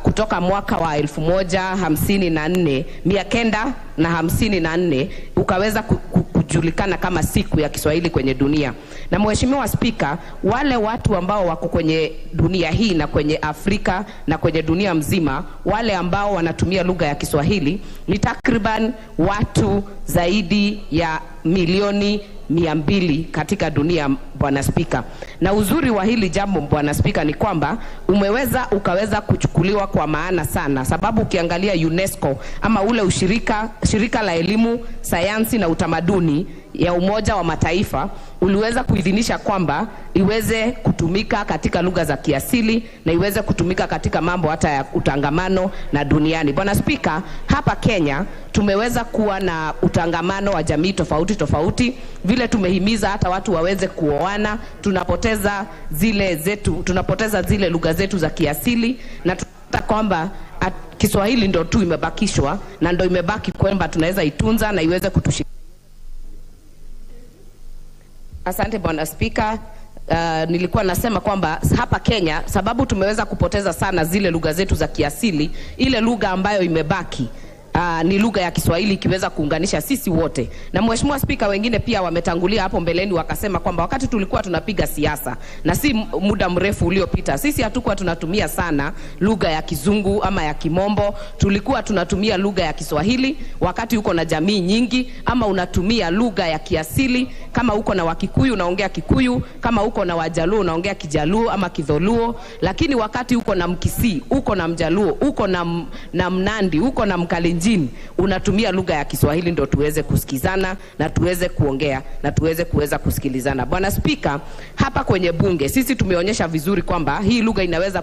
kutoka mwaka wa 1954 ukaweza kujulikana kama siku ya Kiswahili kwenye dunia. Na Mheshimiwa Spika, wale watu ambao wako kwenye dunia hii na kwenye Afrika na kwenye dunia mzima, wale ambao wanatumia lugha ya Kiswahili ni takriban watu zaidi ya milioni 200 katika dunia, Bwana Spika. Na uzuri wa hili jambo, Bwana Spika, ni kwamba ukaweza kuchukuliwa kwa maana sana, sababu ukiangalia UNESCO ama ule shirika la elimu, sayansi na utamaduni ya Umoja wa Mataifa uliweza kuidhinisha kwamba iweze kutumika katika lugha za kiasili na iweze kutumika katika mambo hata ya utangamano na duniani. Bwana Spika, hapa Kenya tumeweza kuwa na utangamano wa jamii tofauti tofauti, vile tumehimiza hata watu waweze kuoana, tunapoteza zile lugha zetu za kiasili, na tunataka kwamba Kiswahili ndio tu imebakishwa na ndio imebaki kwamba tunaweza itunza na iweze kutushika. Asante Bwana Spika. Nilikuwa nasema kwamba hapa Kenya, sababu tumeweza kupoteza sana zile lugha zetu za kiasili, ile lugha ambayo imebaki ni lugha ya Kiswahili ikiweza kuunganisha sisi wote. Na Mheshimiwa Spika, wengine pia wametangulia hapo mbeleni wakasema kwamba wakati tulikuwa tunapiga siasa na si muda mrefu uliopita, sisi hatukuwa tunatumia sana lugha ya Kizungu ama ya Kimombo, tulikuwa tunatumia lugha ya Kiswahili. Wakati uko na jamii nyingi ama unatumia lugha ya kiasili, kama uko na Wakikuyu unaongea Kikuyu, kama uko na Wajaluo unaongea Kijaluo ama Kidholuo, lakini wakati uko na Mkisii, uko na Mjaluo, uko na Mnandi, uko na Mkalenjin, unatumia lugha ya Kiswahili ndio tuweze kusikizana na tuweze kuongea na tuweze kuweza kusikilizana. Bwana Spika, hapa kwenye bunge sisi tumeonyesha vizuri kwamba hii lugha inaweza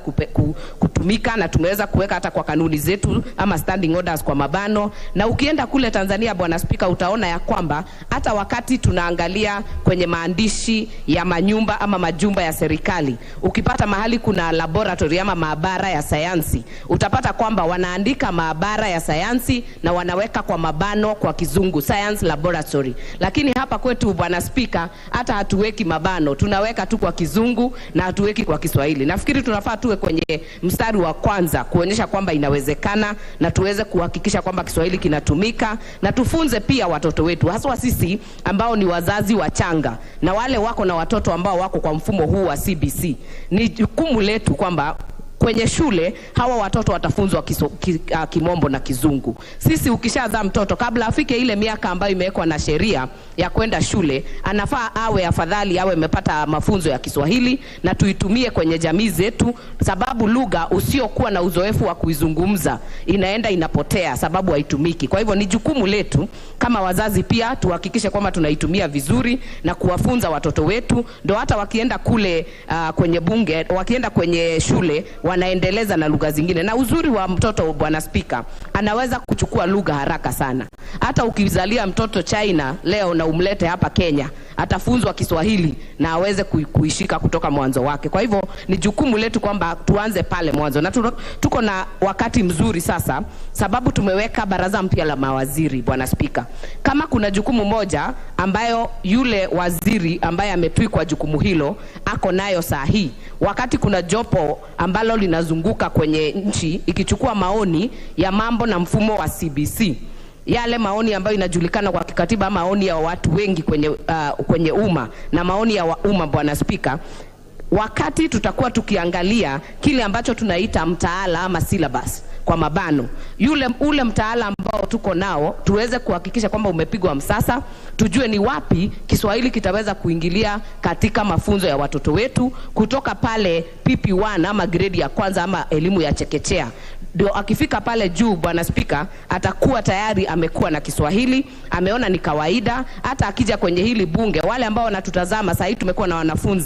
kutumika na tumeweza kuweka hata kwa kanuni zetu ama standing orders kwa mabano. Na ukienda kule Tanzania, Bwana Spika, utaona ya kwamba hata wakati tunaangalia kwenye maandishi ya manyumba ama majumba ya serikali, ukipata mahali kuna laboratory ama maabara ya sayansi, utapata kwamba wanaandika maabara ya sayansi na wanaweka kwa mabano kwa Kizungu science laboratory. Lakini hapa kwetu, Bwana Spika, hata hatuweki mabano, tunaweka tu kwa Kizungu na hatuweki kwa Kiswahili. Nafikiri tunafaa tuwe kwenye mstari wa kwanza kuonyesha kwamba inawezekana na tuweze kuhakikisha kwamba Kiswahili kinatumika, na tufunze pia watoto wetu, hasa sisi ambao ni wazazi wachanga na wale wako na watoto ambao wako kwa mfumo huu wa CBC. Ni jukumu letu kwamba kwenye shule hawa watoto watafunzwa Kimombo na Kizungu. Sisi ukishazaa mtoto, kabla afike ile miaka ambayo imewekwa na sheria ya kwenda shule, anafaa afadhali awe amepata mafunzo ya Kiswahili na tuitumie kwenye jamii zetu, sababu lugha usiokuwa na uzoefu wa kuizungumza inapotea sababu haitumiki. Kwa hivyo ni jukumu letu kama wazazi pia tuhakikishe kwamba tunaitumia vizuri na kuwafunza watoto wetu, ndio hata wakienda kule kwenye bunge, wakienda kwenye shule wanaendeleza na lugha zingine. Na uzuri wa mtoto, Bwana Spika, anaweza kuchukua lugha haraka sana. Hata ukizalia mtoto China leo na umlete hapa Kenya, atafunzwa Kiswahili na aweze kuishika kutoka mwanzo wake. Kwa hivyo ni jukumu letu kwamba tuanze pale mwanzo, na tuko na wakati mzuri sasa sababu tumeweka baraza mpya la mawaziri. Bwana Spika, kama kuna jukumu moja ambayo yule waziri ambaye ametwikwa jukumu hilo ako nayo saa hii, wakati kuna jopo ambalo linazunguka kwenye nchi ikichukua maoni ya mambo na mfumo wa CBC, yale maoni ambayo inajulikana kwa kikatiba maoni ya watu wengi kwenye umma na maoni ya umma, Bwana Spika, wakati tutakuwa tukiangalia kile ambacho tunaita mtaala ama syllabus kwa mabano, ule mtaala ambao tuko nao tuweze kuhakikisha kwamba umepigwa msasa, tujue ni wapi Kiswahili kitaweza kuingilia katika mafunzo ya watoto wetu kutoka pale PP1 ama grade ya kwanza ama elimu ya chekechea. Ndio akifika pale juu, Bwana Spika, atakuwa tayari amekuwa na Kiswahili, ameona ni kawaida. Hata akija kwenye hili bunge, wale ambao wanatutazama sasa hivi tumekuwa na wanafunzi